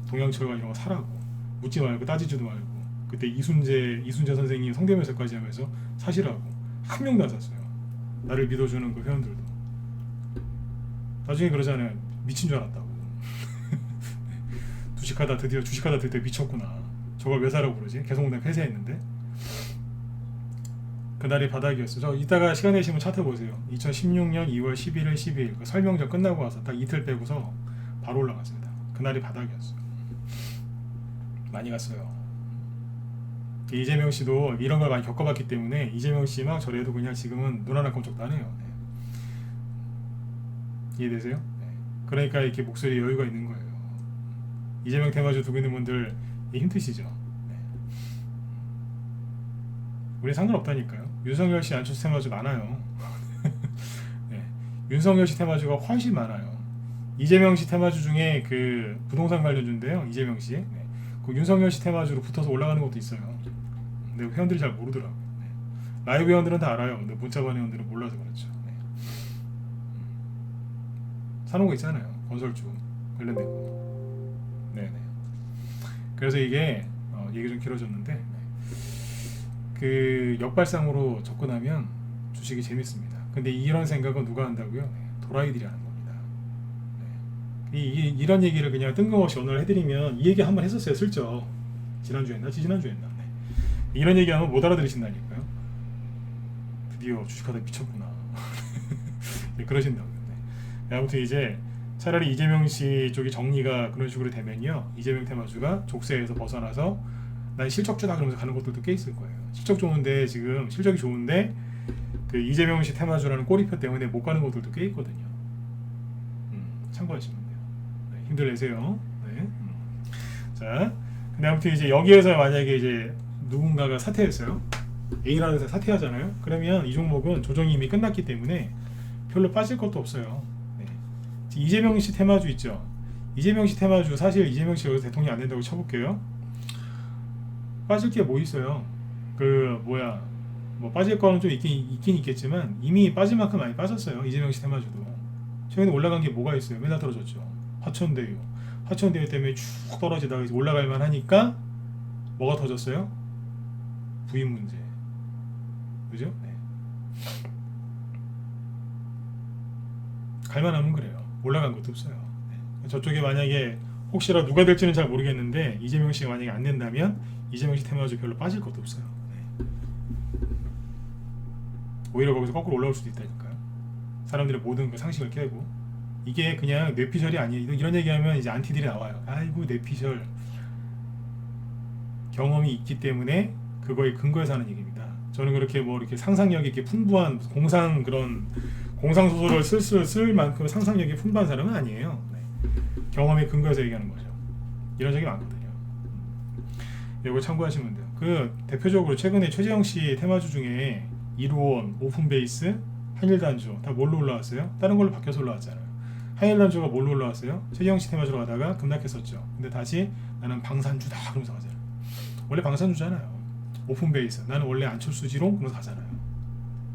동양철강 이런 거 사라고. 묻지 말고 따지지도 말고. 그때 이순재 선생님 성대모사까지 하면서 사시라고. 한 명도 안 샀어요. 나를 믿어주는 그 회원들도. 나중에 그러잖아요. 미친 줄 알았다고. 주식하다 드디어 미쳤구나. 저걸 왜 사라고 그러지? 계속 내가 폐쇄했는데. 그날이 바닥이었어. 저 이따가 시간 되시면 차트 보세요. 2016년 2월 11일 12일 그 설명전 끝나고 와서 딱 이틀 빼고서 바로 올라갔습니다. 그날이 바닥이었어요. 많이 갔어요. 이재명 씨도 이런 걸 많이 겪어봤기 때문에 이재명 씨 막 저래도 그냥 지금은 눈 하나 꼼짝도 안 해요. 네. 이해되세요? 네. 그러니까 이렇게 목소리에 여유가 있는 거예요. 이재명 테마주 두고 있는 분들 힘드시죠? 네. 우리 상관없다니까요. 윤석열 씨 안철수 테마주 많아요. 네. 윤석열 씨 테마주가 훨씬 많아요. 이재명 씨 테마주 중에 그 부동산 관련주인데요. 이재명 씨. 네. 그 윤석열 씨 테마주로 붙어서 올라가는 것도 있어요. 근데 회원들이 잘 모르더라고요. 네. 라이브 회원들은 다 알아요. 근데 문자반 회원들은 몰라서 그렇죠. 네. 사놓은 거 있잖아요. 건설주 관련된 거. 네네. 그래서 이게 얘기 좀 길어졌는데 그 역발상으로 접근하면 주식이 재밌습니다. 근데 이런 생각은 누가 한다고요? 네. 도라이들이 하는 겁니다. 네. 이런 얘기를 그냥 뜬금없이 오늘 해드리면 이 얘기 한번 했었어요. 슬쩍 지난주에 했나? 지난주에 했나? 네. 이런 얘기하면 못 알아들으신다니까요. 드디어 주식하다 미쳤구나. 네, 그러신다고요. 네. 아무튼 이제 차라리 이재명 씨 쪽이 정리가 그런 식으로 되면요, 이재명 테마주가 족쇄에서 벗어나서 난 실적주다 그러면서 가는 것들도 꽤 있을 거예요. 실적 좋은데 지금 실적이 좋은데 그 이재명 씨 테마주라는 꼬리표 때문에 못 가는 것들도 꽤 있거든요. 참고하시면 돼요. 네, 힘들 내세요. 네. 자, 근데 아무튼 이제 여기에서 만약에 이제 누군가가 사퇴했어요. A라는 회사 사퇴하잖아요. 그러면 이 종목은 조정이 이미 끝났기 때문에 별로 빠질 것도 없어요. 네. 이재명 씨 테마주 있죠. 이재명 씨 테마주 사실 이재명 씨 여기서 대통령 안 된다고 쳐볼게요. 빠질 게 뭐 있어요? 뭐 빠질 거는 좀 있긴 있겠지만 이미 빠질 만큼 많이 빠졌어요. 이재명 씨 테마주도 최근에 올라간 게 뭐가 있어요? 맨날 떨어졌죠. 화천대유 때문에 쭉 떨어지다가 올라갈 만하니까 뭐가 터졌어요? 부인 문제, 그죠? 네. 갈만하면 그래요. 올라간 것도 없어요. 네. 저쪽에 만약에 혹시라도 누가 될지는 잘 모르겠는데 이재명 씨가 만약에 안 된다면 이재명 씨 테마주 별로 빠질 것도 없어요. 네. 오히려 거기서 거꾸로 올라올 수도 있다니까요. 사람들의 모든 그 상식을 깨고. 이게 그냥 뇌피셜이 아니에요. 이런 얘기하면 이제 안티들이 나와요. 아이고 뇌피셜. 경험이 있기 때문에 그거에 근거해서 하는 얘기입니다. 저는 그렇게 이렇게 상상력이 이렇게 풍부한 공상 소설을 쓸 만큼 상상력이 풍부한 사람은 아니에요. 네. 경험에 근거해서 얘기하는 거죠. 이런 적이 많거든요. 이거 참고하시면 돼요. 그 대표적으로 최근에 최재형 씨 테마주 중에 이루온, 오픈베이스, 한일단주 다 뭘로 올라왔어요? 다른 걸로 바뀌어서 올라왔잖아요. 한일단주가 뭘로 올라왔어요? 최재형 씨 테마주로 가다가 급락했었죠. 근데 다시 나는 방산주다 그러면서 가잖아요. 원래 방산주잖아요. 오픈베이스 나는 원래 안철수지롱 그러면서 가잖아요.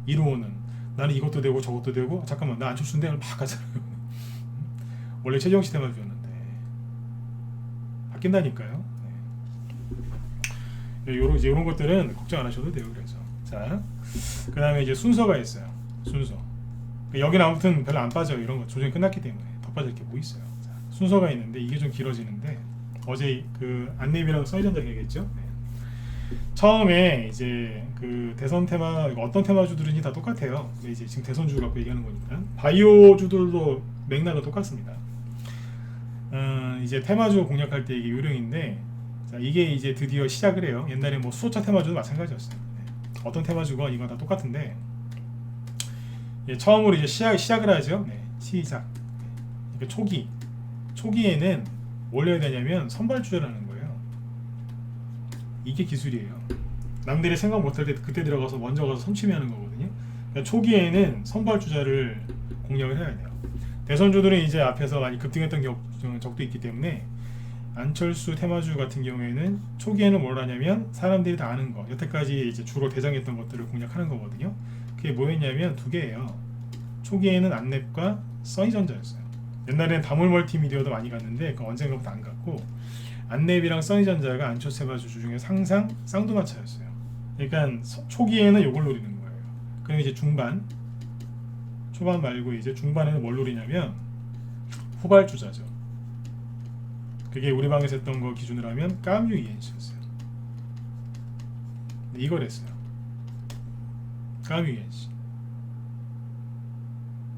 이루온은 나는 이것도 되고 저것도 되고 잠깐만 나 안철수인데 막 가잖아요. 원래 최재형 씨 테마주였는데 바뀐다니까요. 이런 것들은 걱정 안 하셔도 돼요. 그래서 자, 그 다음에 이제 순서가 있어요. 순서. 여기는 아무튼 별로 안 빠져요. 이런 거 조정이 끝났기 때문에 더 빠질 게 뭐 있어요. 자, 순서가 있는데 이게 좀 길어지는데 어제 그 안내비랑 써있던 얘기했죠. 네. 처음에 이제 그 대선 테마 어떤 테마주들은지 다 똑같아요. 근데 이제 지금 대선주 갖고 얘기하는 거니까 바이오주들도 맥락은 똑같습니다. 이제 테마주 공략할 때 이게 요령인데. 자, 이게 이제 드디어 시작을 해요. 옛날에 뭐 수소차 테마주도 마찬가지였어요. 네. 어떤 테마주건 이거 다 똑같은데 처음으로 이제 시작을 하죠. 네. 시작. 그러니까 초기에는 뭘 해야 되냐면 선발주자라는 거예요. 이게 기술이에요. 남들이 생각 못할 때 그때 들어가서 먼저 가서 선취하는 거거든요. 그러니까 초기에는 선발주자를 공략을 해야 돼요. 대선주들은 이제 앞에서 많이 급등했던 적도 있기 때문에 안철수 테마주 같은 경우에는 초기에는 뭘 하냐면 사람들이 다 아는 거 여태까지 이제 주로 대장했던 것들을 공략하는 거거든요. 그게 뭐였냐면 두 개예요. 초기에는 안랩과 써니전자였어요. 옛날에는 다물 멀티미디어도 많이 갔는데 그 언젠가부터 안 갔고 안랩이랑 써니전자가 안철수 테마주 중에 항상 쌍두마차였어요. 그러니까 초기에는 이걸 노리는 거예요. 그럼 이제 초반 말고 이제 중반에는 뭘 노리냐면 후발주자죠. 그게 우리 방에서 했던 거 기준으로 하면 까뮤 ENC였어요. 이걸 했어요. 까뮤 ENC.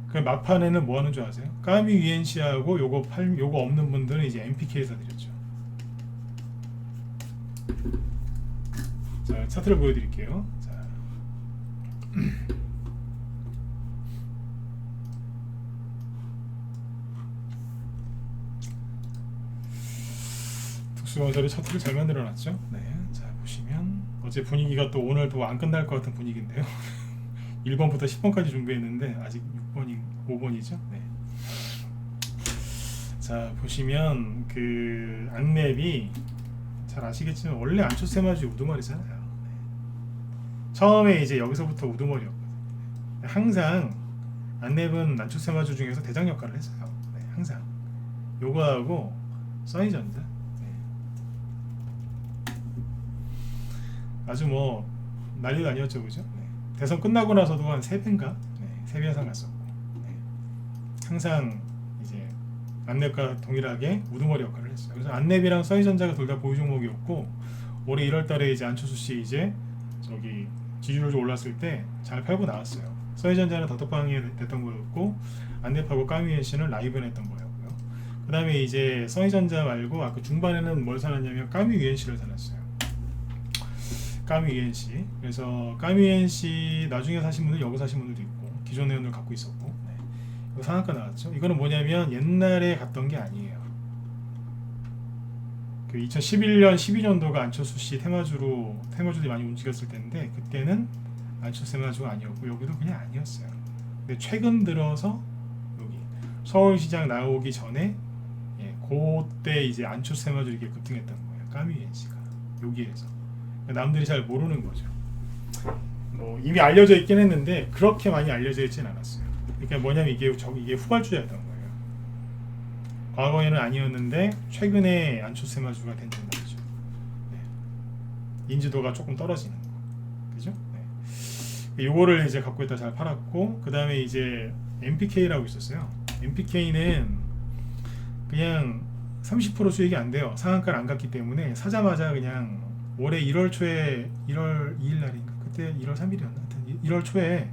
그 막판에는 뭐 하는 줄 아세요? 까뮤 ENC하고 요거 없는 분들은 이제 MPK 사드렸죠. 자, 차트를 보여드릴게요. 자. 특수건설이 차트를 잘 만들어놨죠. 네, 자 보시면 어제 분위기가 또 오늘 또 안 끝날 것 같은 분위기인데요. 1번부터 10번까지 준비했는데 아직 6번이 5번이죠. 네. 자 보시면 그 안랩이 잘 아시겠지만 원래 안초세마주 우두머리잖아요. 네. 처음에 이제 여기서부터 우두머리였거든요. 항상 안랩은 안초세마주 중에서 대장 역할을 했어요. 네, 항상 요거하고 써니전자 아주 뭐 난리도 아니었죠, 그죠? 네. 대선 끝나고 나서도 한 3배인가? 네, 3배 이상 갔었고 네. 항상 이제 안랩과 동일하게 우두머리 역할을 했어요. 그래서 안랩이랑 써니전자가 둘 다 보유 종목이었고 올해 1월달에 이제 안철수씨 이제 저기 지지율이 올랐을 때 잘 팔고 나왔어요. 써니전자는 덕덕방이 됐던 거였고 안랩하고 까뮤엔씨는 라이브 냈던 거였고요. 그 다음에 이제 써니전자 말고 아까 중반에는 뭘 사놨냐면 까뮤엔씨를 사놨어요. 까뮤 ENC. 그래서 까뮤 ENC 나중에 사신 분들 여기 사신 분들도 있고 기존 회원들 갖고 있었고 네. 이거 상한가 나왔죠. 이거는 뭐냐면 옛날에 갔던 게 아니에요. 그 2011년 12년도가 안철수씨 테마주들이 많이 움직였을 때인데 그때는 안철수 테마주가 아니었고 여기도 그냥 아니었어요. 근데 최근 들어서 여기 서울시장 나오기 전에 그때 이제 안철수 테마주 이렇게 급등했던 거예요. 까뮤 ENC가 여기에서. 남들이 잘 모르는 거죠. 뭐 이미 알려져 있긴 했는데 그렇게 많이 알려져 있진 않았어요. 그러니까 뭐냐면 이게 후발주자였던 거예요. 과거에는 아니었는데 최근에 안초세마주가 된단 말이죠. 네. 인지도가 조금 떨어지는 거, 그죠? 네. 요거를 이제 갖고 있다 잘 팔았고 그 다음에 이제 MPK라고 있었어요. MPK는 그냥 30% 수익이 안 돼요. 상한가를 안 갔기 때문에 사자마자 그냥 올해 1월 초에 1월 2일 날인가 그때 1월 3일이었나 하여튼 1월 초에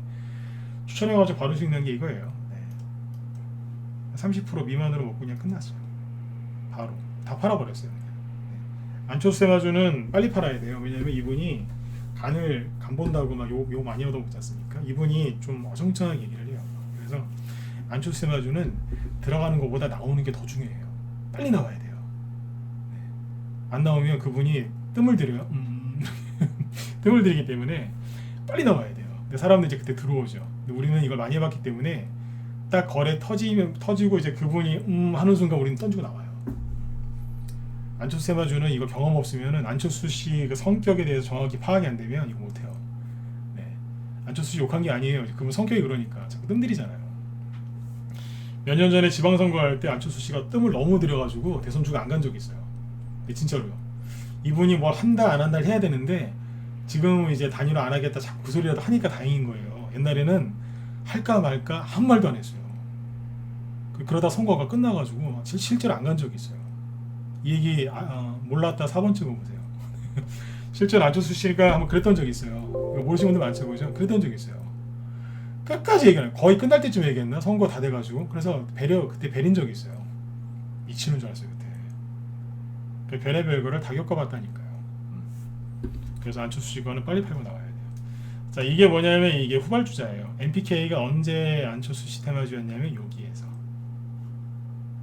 추천해가지고 바로 수익 난 게 이거예요. 네. 30% 미만으로 먹고 그냥 끝났어요. 바로 다 팔아버렸어요. 네. 안초세마주는 빨리 팔아야 돼요. 왜냐면 이분이 간 본다고 막 욕 많이 얻어먹지 않습니까? 이분이 좀 어정쩡하게 얘기를 해요. 그래서 안초세마주는 들어가는 것보다 나오는 게 더 중요해요. 빨리 나와야 돼요. 네. 안 나오면 그분이 뜸을 들여요. 뜸을 들이기 때문에 빨리 나와야 돼요. 근데 사람들이 이제 그때 들어오죠. 근데 우리는 이걸 많이 해봤기 때문에 딱 거래 터지고 이제 그분이 하는 순간 우리는 던지고 나와요. 안철수 세마주는 이거 경험 없으면은 안철수 씨 그 성격에 대해서 정확히 파악이 안 되면 이거 못해요. 네. 안철수 씨 욕한 게 아니에요. 그분 성격이 그러니까 자꾸 뜸들이잖아요. 몇 년 전에 지방선거 할 때 안철수 씨가 뜸을 너무 들여가지고 대선주가 안 간 적이 있어요. 네, 진짜로요. 이분이 뭘 한다 안 한다를 해야 되는데 지금은 이제 단일화 안 하겠다 자꾸 그 소리라도 하니까 다행인 거예요. 옛날에는 할까 말까 한 말도 안 했어요. 그러다 선거가 끝나가지고 실제로 안 간 적이 있어요. 이 얘기 몰랐다 4번 찍어보세요. 실제로 안철수 씨가 한번 그랬던 적이 있어요. 모르시는 분들 많죠, 그죠? 그랬던 적이 있어요. 끝까지 얘기하는 거의 끝날 때쯤 얘기했나? 선거 다 돼가지고 그래서 그때 베린 적이 있어요. 미치는 줄 알았어요. 별의별 거를 다 겪어봤다니까요. 그래서 안철수 씨 거는 빨리 팔고 나와야 돼요. 자, 이게 뭐냐면 이게 후발주자예요. MPK가 언제 안철수 씨 테마주였냐면 여기에서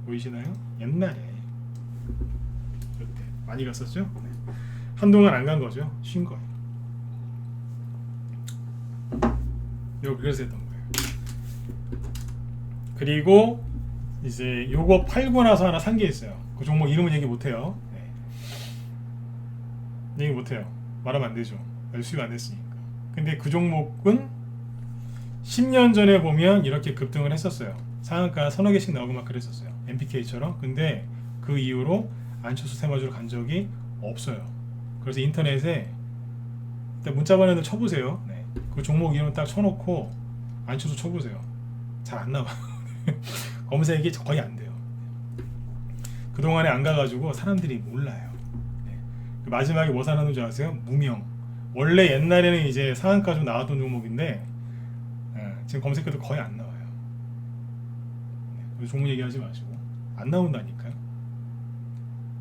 보이시나요? 옛날에 이때 많이 갔었죠. 네. 한동안 안 간 거죠. 쉰 거예요. 이거 그래서 했던 거예요. 그리고 이제 요거 팔고 나서 하나 산 게 있어요. 그 종목 이름은 얘기 못해요. 얘기 못해요. 말하면 안 되죠. 수익 안 됐으니까. 근데 그 종목은 10년 전에 보면 이렇게 급등을 했었어요. 상한가 서너 개씩 나오고 막 그랬었어요. MPK처럼. 근데 그 이후로 안철수 테마주로 간 적이 없어요. 그래서 인터넷에 문자번호를 쳐보세요. 네. 그 종목 이름 딱 쳐놓고 안철수 쳐보세요. 잘 안 나와요. 검색이 거의 안 돼요. 그동안에 안 가가지고 사람들이 몰라요. 네. 그 마지막에 뭐 사는 줄 아세요? 무명. 원래 옛날에는 이제 상한가 좀 나왔던 종목인데 지금 검색해도 거의 안 나와요. 네. 종목 얘기하지 마시고 안 나온다니까요.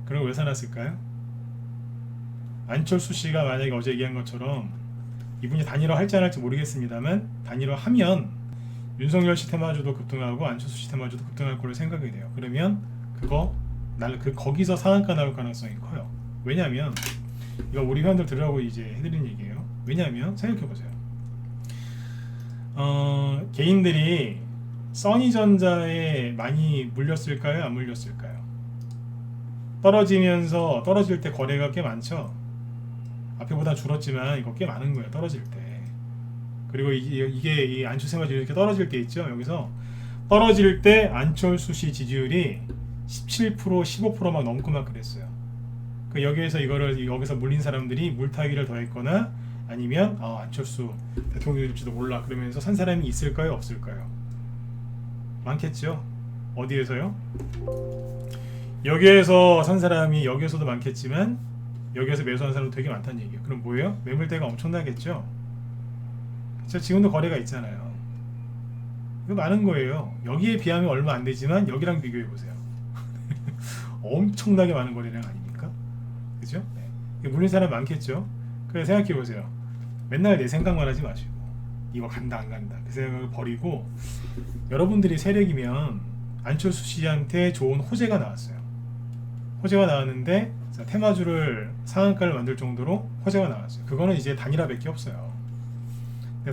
그럼 왜 사놨을까요? 안철수 씨가 만약에 어제 얘기한 것처럼 이분이 단일화 할지 안 할지 모르겠습니다만 단일화 하면 윤석열 씨 테마주도 급등하고 안철수 씨 테마주도 급등할 걸로 생각이 돼요. 그러면 거기서 상한가 나올 가능성이 커요. 왜냐하면 이거 우리 회원들 들으라고 이제 해드린 얘기예요. 왜냐하면 생각해보세요. 개인들이 써니전자에 많이 물렸을까요? 안 물렸을까요? 떨어질 때 거래가 꽤 많죠. 앞에보다 줄었지만 이거 꽤 많은 거예요. 떨어질 때. 그리고 이게 이 안철수 테마주 이렇게 떨어질 때 있죠. 여기서 떨어질 때 안철수 씨 지지율이 17% 15% 막 넘고 막 그랬어요. 그 여기서 물린 사람들이 물타기를 더했거나 아니면 안철수 대통령일지도 몰라 그러면서 산 사람이 있을까요? 없을까요? 많겠죠. 어디에서요? 여기에서 산 사람이 여기에서도 많겠지만 여기에서 매수한 사람도 되게 많다는 얘기예요. 그럼 뭐예요? 매물대가 엄청나겠죠. 그쵸? 지금도 거래가 있잖아요. 이거 많은 거예요. 여기에 비하면 얼마 안 되지만 여기랑 비교해 보세요. 엄청나게 많은 거래량 아닙니까? 그죠? 네. 물린 사람 많겠죠. 그래서 생각해 보세요. 맨날 내 생각만 하지 마시고 이거 간다 안 간다 그 생각을 버리고 여러분들이 세력이면 안철수 씨한테 좋은 호재가 나왔어요. 호재가 나왔는데 테마주를 상한가를 만들 정도로 호재가 나왔어요. 그거는 이제 단일화밖에 없어요.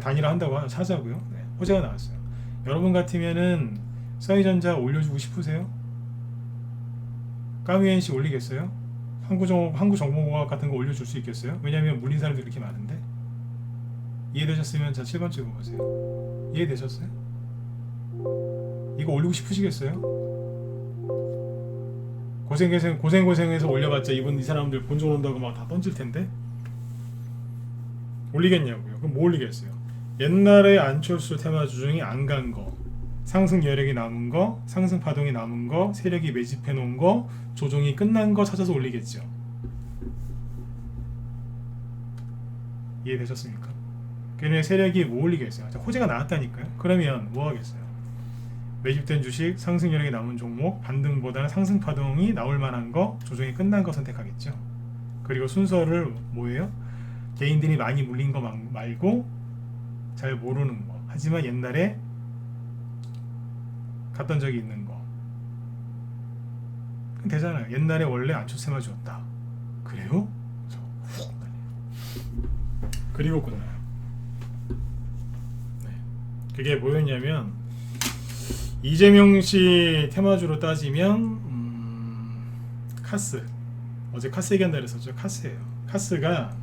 단일화 한다고 하면 사자고요. 네. 호재가 나왔어요. 여러분 같으면은 써니전자 올려주고 싶으세요? 까미엔씨 올리겠어요? 한국정보공학 같은 거 올려줄 수 있겠어요? 왜냐면 물린 사람들이 그렇게 많은데. 이해되셨으면 자 7번 찍어보세요. 이해되셨어요? 이거 올리고 싶으시겠어요? 고생해서 올려봤자 이 사람들 본전 온다고 막 다 던질 텐데 올리겠냐고요. 그럼 뭐 올리겠어요? 옛날에 안철수 테마주 중에 안 간 거, 상승 여력이 남은 거, 상승 파동이 남은 거, 세력이 매집해 놓은 거, 조정이 끝난 거 찾아서 올리겠죠. 이해되셨습니까? 걔네 세력이 뭐 올리겠어요? 호재가 나왔다니까요. 그러면 뭐 하겠어요? 매집된 주식, 상승 여력이 남은 종목, 반등보다는 상승 파동이 나올 만한 거, 조정이 끝난 거 선택하겠죠. 그리고 순서를 뭐예요? 개인들이 많이 물린 거 말고 잘 모르는 거. 하지만 옛날에 갔던 적이 있는 거. 되잖아요. 옛날에 원래 안철수 테마주였다. 그래요? 그리고 끝나요. 네. 그게 뭐였냐면 이재명 씨 테마주로 따지면 카스. 어제 카스 얘기한다 그랬었죠. 카스예요. 카스가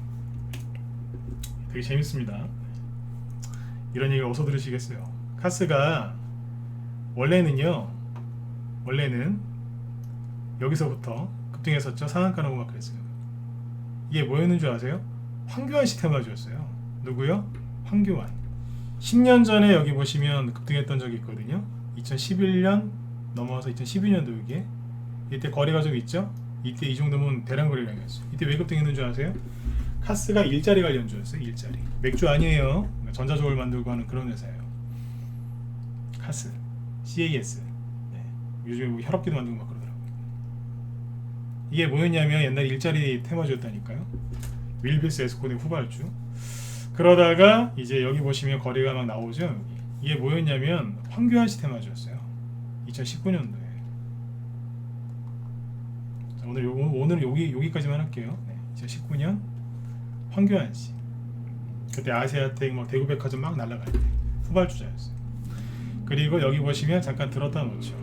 되게 재밌습니다. 이런 얘기 어디서 들으시겠어요? 카스가 원래는 여기서부터 급등했었죠. 상한가 나오고 막 그랬어요. 이게 뭐였는 줄 아세요? 황교안 씨 테마주였어요. 누구요? 황교안. 10년 전에 여기 보시면 급등했던 적이 있거든요. 2011년 넘어와서 2012년도 이때 거래가 좀 있죠. 이때 이 정도면 대량 거래량이었어요. 이때 왜 급등했는 줄 아세요? 카스가 일자리 관련주였어요. 일자리. 맥주 아니에요. 전자조를 만들고 하는 그런 회사예요. 카스, CAS. 네. 요즘에 뭐 혈압기도 만들고 막 그러더라고요. 이게 뭐였냐면 옛날 일자리 테마주였다니까요. 윌비스 에스코드 후발주. 그러다가 이제 여기 보시면 거래가 막 나오죠. 여기. 이게 뭐였냐면 황교안 씨 테마주였어요. 2019년도에. 오늘 여기까지만 할게요. 네. 2019년 황교안 씨. 그때 아시아텍 막 대구백화점 막 날아갈 때 후발주자였어요. 그리고 여기 보시면 잠깐 들었다 놓죠.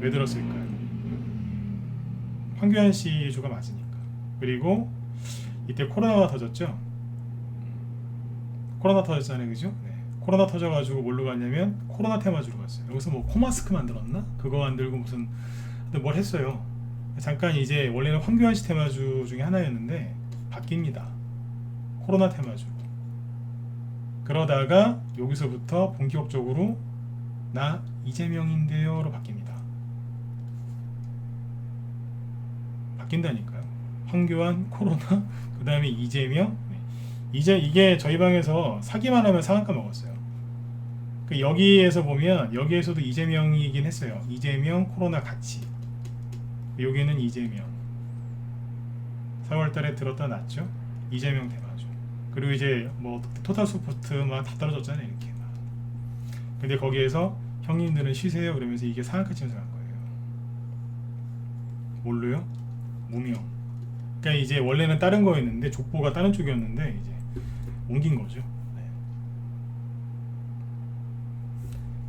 왜 들었을까요? 황교안 씨 주가 맞으니까. 그리고 이때 코로나가 터졌죠. 코로나 터졌잖아요, 그죠? 네. 코로나 터져가지고 뭘로 갔냐면 코로나 테마주로 갔어요. 여기서 뭐 코마스크 만들었나? 그거 만들고 무슨 뭘 했어요. 잠깐 이제 원래는 황교안 씨 테마주 중에 하나였는데 바뀝니다. 코로나 테마주로. 그러다가 여기서부터 본격적으로 나 이재명인데요로 바뀝니다. 바뀐다니까요. 황교안, 코로나, 그 다음에 이재명. 이게 저희 방에서 사기만 하면 상한가 먹었어요. 여기에서 보면 여기에서도 이재명이긴 했어요. 이재명, 코로나 같이. 여기는 이재명. 4월달에 들었다 놨죠. 이재명 대마주. 그리고 이제 뭐 토탈 소프트 막 다 떨어졌잖아요. 이렇게 막. 근데 거기에서 형님들은 쉬세요 그러면서 이게 상한가 치면서 간 거예요. 뭘로요? 무명. 그러니까 이제 원래는 다른 거였는데 족보가 다른 쪽이었는데 이제 옮긴 거죠.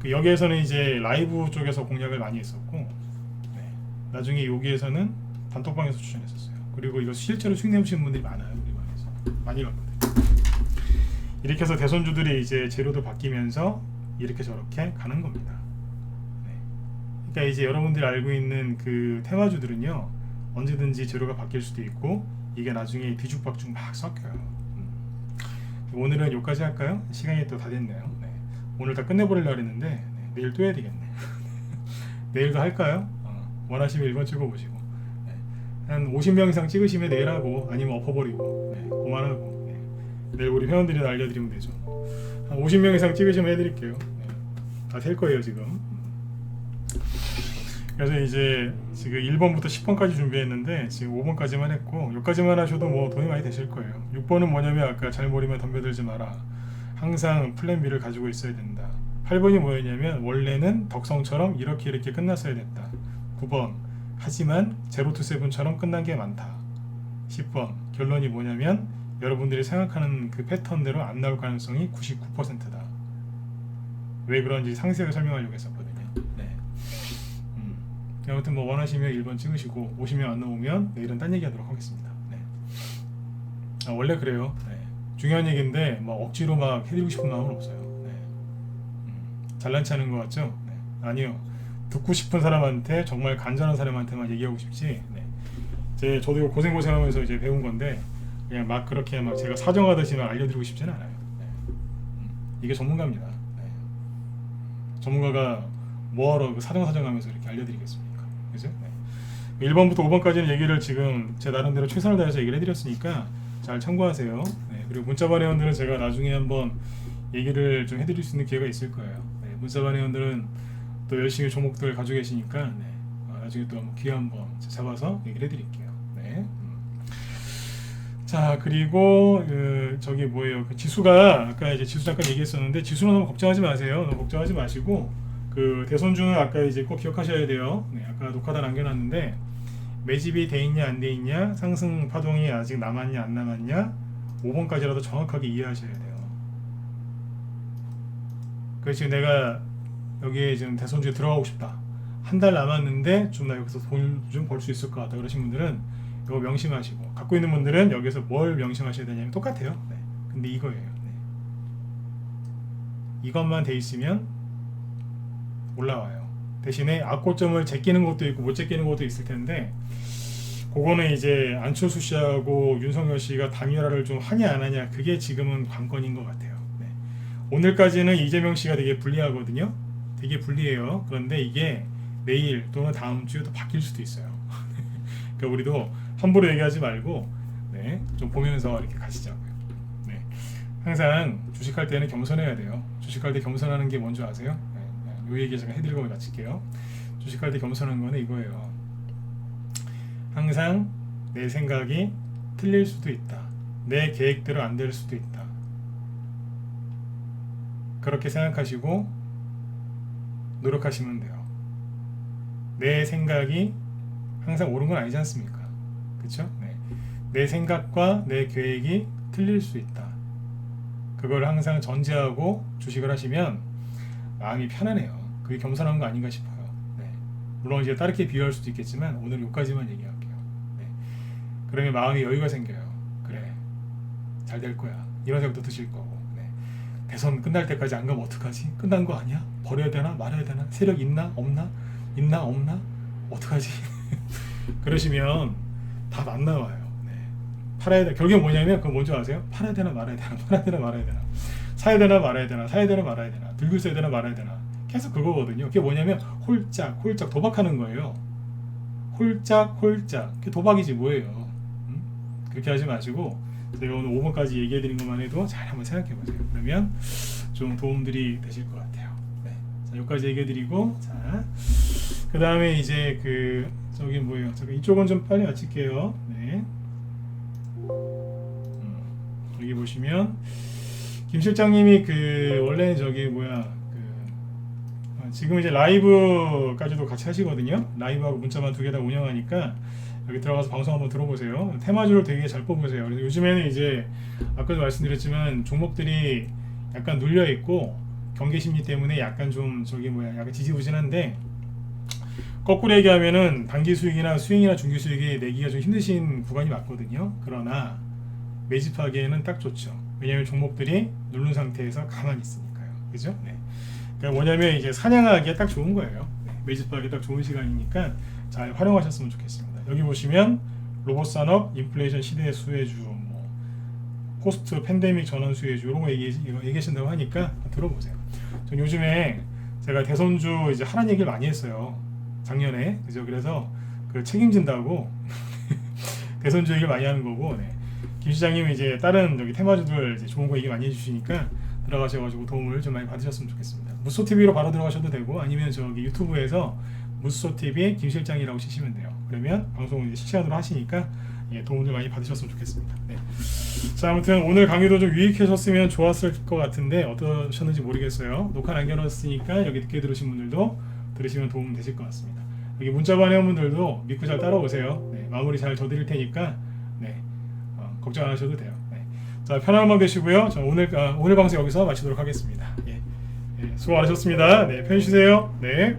여기에서는 이제 라이브 쪽에서 공략을 많이 했었고, 나중에 여기에서는 단톡방에서 추천했었어요. 그리고 이거 실제로 수익 내보시는 분들이 많아요. 우리 방에서 많이 봤거든요. 이렇게 해서 대선주들이 이제 재료도 바뀌면서 이렇게 저렇게 가는 겁니다. 그러니까 이제 여러분들이 알고 있는 그 테마주들은요, 언제든지 재료가 바뀔 수도 있고, 이게 나중에 뒤죽박죽 막 섞여요. 오늘은 여기까지 할까요? 시간이 또 다 됐네요. 오늘 다 끝내버리려고 했는데 내일 또 해야 되겠네. 내일도 할까요? 원하시면 1번 찍어보시고 한 50명 이상 찍으시면 내일 하고 아니면 엎어버리고 그만하고 내일 우리 회원들이나 알려드리면 되죠. 한 50명 이상 찍으시면 해드릴게요. 다 될 거예요 지금. 그래서 이제 지금 1번부터 10번까지 준비했는데 지금 5번까지만 했고 여기까지만 하셔도 뭐 돈이 많이 되실 거예요. 6번은 뭐냐면 아까 잘 모르면 덤벼들지 마라. 항상 플랜 B를 가지고 있어야 된다. 8번이 뭐였냐면 원래는 덕성처럼 이렇게 끝났어야 됐다. 9번 하지만 제로투세븐처럼 끝난 게 많다. 10번 결론이 뭐냐면 여러분들이 생각하는 그 패턴대로 안 나올 가능성이 99%다. 왜 그런지 상세하게 설명하려고 했었거든요. 아무튼 뭐 원하시면 1번 찍으시고 오시면 안 나오면 내일은 딴 얘기 하도록 하겠습니다. 원래 그래요. 중요한 얘기인데 막 억지로 막 해드리고 싶은 마음은 없어요. 잘난 체 하는 것 같죠? 아니요. 듣고 싶은 사람한테 정말 간절한 사람한테만 얘기하고 싶지. 저도 이거 고생하면서 이제 배운 건데 그냥 막 그렇게 막 제가 사정하듯이 막 알려드리고 싶지는 않아요. 이게 전문가입니다. 전문가가 뭐하러 사정하면서 이렇게 알려드리겠습니까? 그죠? 1번부터 5번까지는 얘기를 지금 제 나름대로 최선을 다해서 얘기를 해드렸으니까 잘 참고하세요. 그리고 문자반 회원들은 제가 나중에 한번 얘기를 좀 해드릴 수 있는 기회가 있을 거예요. 문자반 회원들은 또 열심히 종목들 가지고 계시니까 나중에 또 기회 한번 잡아서 얘기를 해드릴게요. 자 그리고 저기 뭐예요? 그 지수가 아까 이제 지수 잠깐 얘기했었는데 지수는 너무 걱정하지 마세요. 너무 걱정하지 마시고 그 대선주는 아까 이제 꼭 기억하셔야 돼요. 아까 녹화다 남겨놨는데 매집이 돼 있냐 안 돼 있냐 상승 파동이 아직 남았냐 안 남았냐 5번까지라도 정확하게 이해하셔야 돼요. 그래서 지금 내가 여기에 지금 대선주에 들어가고 싶다. 한 달 남았는데 좀 나 여기서 돈 좀 벌 수 있을 것 같다 그러신 분들은 이거 명심하시고 갖고 있는 분들은 여기서 뭘 명심하셔야 되냐면 똑같아요. 근데 이거예요. 이것만 돼 있으면 올라와요. 대신에 악고점을 제끼는 것도 있고 못 제끼는 것도 있을 텐데 그거는 이제 안철수 씨하고 윤석열 씨가 단일화를 좀 하냐 안 하냐 그게 지금은 관건인 것 같아요. 오늘까지는 이재명 씨가 되게 불리하거든요. 되게 불리해요. 그런데 이게 내일 또는 다음 주에 또 바뀔 수도 있어요. 그러니까 우리도 함부로 얘기하지 말고 좀 보면서 이렇게 가시자고요. 항상 주식할 때는 겸손해야 돼요. 주식할 때 겸손하는 게 뭔지 아세요? 요 얘기 제가 해드리고 마칠게요. 주식할 때 겸손한 거는 이거예요. 항상 내 생각이 틀릴 수도 있다. 내 계획대로 안 될 수도 있다. 그렇게 생각하시고 노력하시면 돼요. 내 생각이 항상 옳은 건 아니지 않습니까? 그렇죠? 내 생각과 내 계획이 틀릴 수 있다. 그걸 항상 전제하고 주식을 하시면 마음이 편안해요. 그게 겸손한 거 아닌가 싶어요. 물론 이제 다르게 비유할 수도 있겠지만 오늘 여기까지만 얘기할게요. 그러면 마음이 여유가 생겨요. 그래, 잘 될 거야. 이런 생각도 드실 거고. 대선 끝날 때까지 안 가면 어떡하지? 끝난 거 아니야? 버려야 되나 말아야 되나? 세력 있나 없나? 있나 없나? 어떡하지? 그러시면 답 안 나와요. 팔아야 돼. 결국에 뭐냐면 그건 뭔지 아세요? 팔아야 되나 말아야 되나? 팔아야 되나 말아야 되나? 사야 되나 말아야 되나? 사야 되나 말아야 되나? 들고 있어야 되나 말아야 되나? 계속 그거거든요. 그게 뭐냐면 홀짝 도박하는 거예요. 홀짝 그게 도박이지 뭐예요. 그렇게 하지 마시고 제가 오늘 5번까지 얘기해드린 것만 해도 잘 한번 생각해보세요. 그러면 좀 도움들이 되실 것 같아요. 네. 자, 여기까지 얘기해드리고 자, 그 다음에 이제 그 저기 뭐예요? 잠깐 이쪽은 좀 빨리 마칠게요. 네. 여기 보시면 김 실장님이 그 원래는 저기 뭐야 지금 이제 라이브까지도 같이 하시거든요. 라이브하고 문자만 두 개 다 운영하니까 여기 들어가서 방송 한번 들어보세요. 테마주를 되게 잘 뽑으세요. 그래서 요즘에는 이제 아까도 말씀드렸지만 종목들이 약간 눌려 있고 경계 심리 때문에 약간 좀 저기 뭐야 약간 지지부진한데 거꾸로 얘기하면은 단기 수익이나 수익이나 중기 수익이 내기가 좀 힘드신 구간이 맞거든요. 그러나 매집하기에는 딱 좋죠. 왜냐하면 종목들이 누른 상태에서 가만히 있으니까요. 그죠? 네. 그러니까 뭐냐면 이제 사냥하기에 딱 좋은 거예요. 네. 매집하기 딱 좋은 시간이니까 잘 활용하셨으면 좋겠습니다. 여기 보시면 로봇 산업, 인플레이션 시대 수혜주, 뭐 포스트 팬데믹 전환 수혜주 이런 거 얘기하신다고 하니까 들어보세요. 전 요즘에 제가 대선주 이제 하라는 얘기를 많이 했어요. 작년에 그죠? 그래서 그 책임진다고 대선주 얘기를 많이 하는 거고. 네. 김 시장님은 이제 다른 여기 테마주들 이제 좋은 거 얘기 많이 해주시니까 들어가셔가지고 도움을 좀 많이 받으셨으면 좋겠습니다. 무소 TV로 바로 들어가셔도 되고 아니면 저기 유튜브에서 무소 TV 김 실장이라고 치시면 돼요. 그러면 방송을 이제 실시간으로 하시니까 예, 도움을 많이 받으셨으면 좋겠습니다. 네. 자 아무튼 오늘 강의도 좀 유익하셨으면 좋았을 것 같은데 어떠셨는지 모르겠어요. 녹화 남겨놨으니까 여기 늦게 들으신 분들도 들으시면 도움 되실 것 같습니다. 여기 문자반 회원분들도 믿고 잘 따라오세요. 네, 마무리 잘 져드릴 테니까 네, 걱정 안 하셔도 돼요. 네. 자 편안한 밤 되시고요. 자, 오늘 방송 여기서 마치도록 하겠습니다. 예, 수고 많으셨습니다. 네, 편히 쉬세요. 네.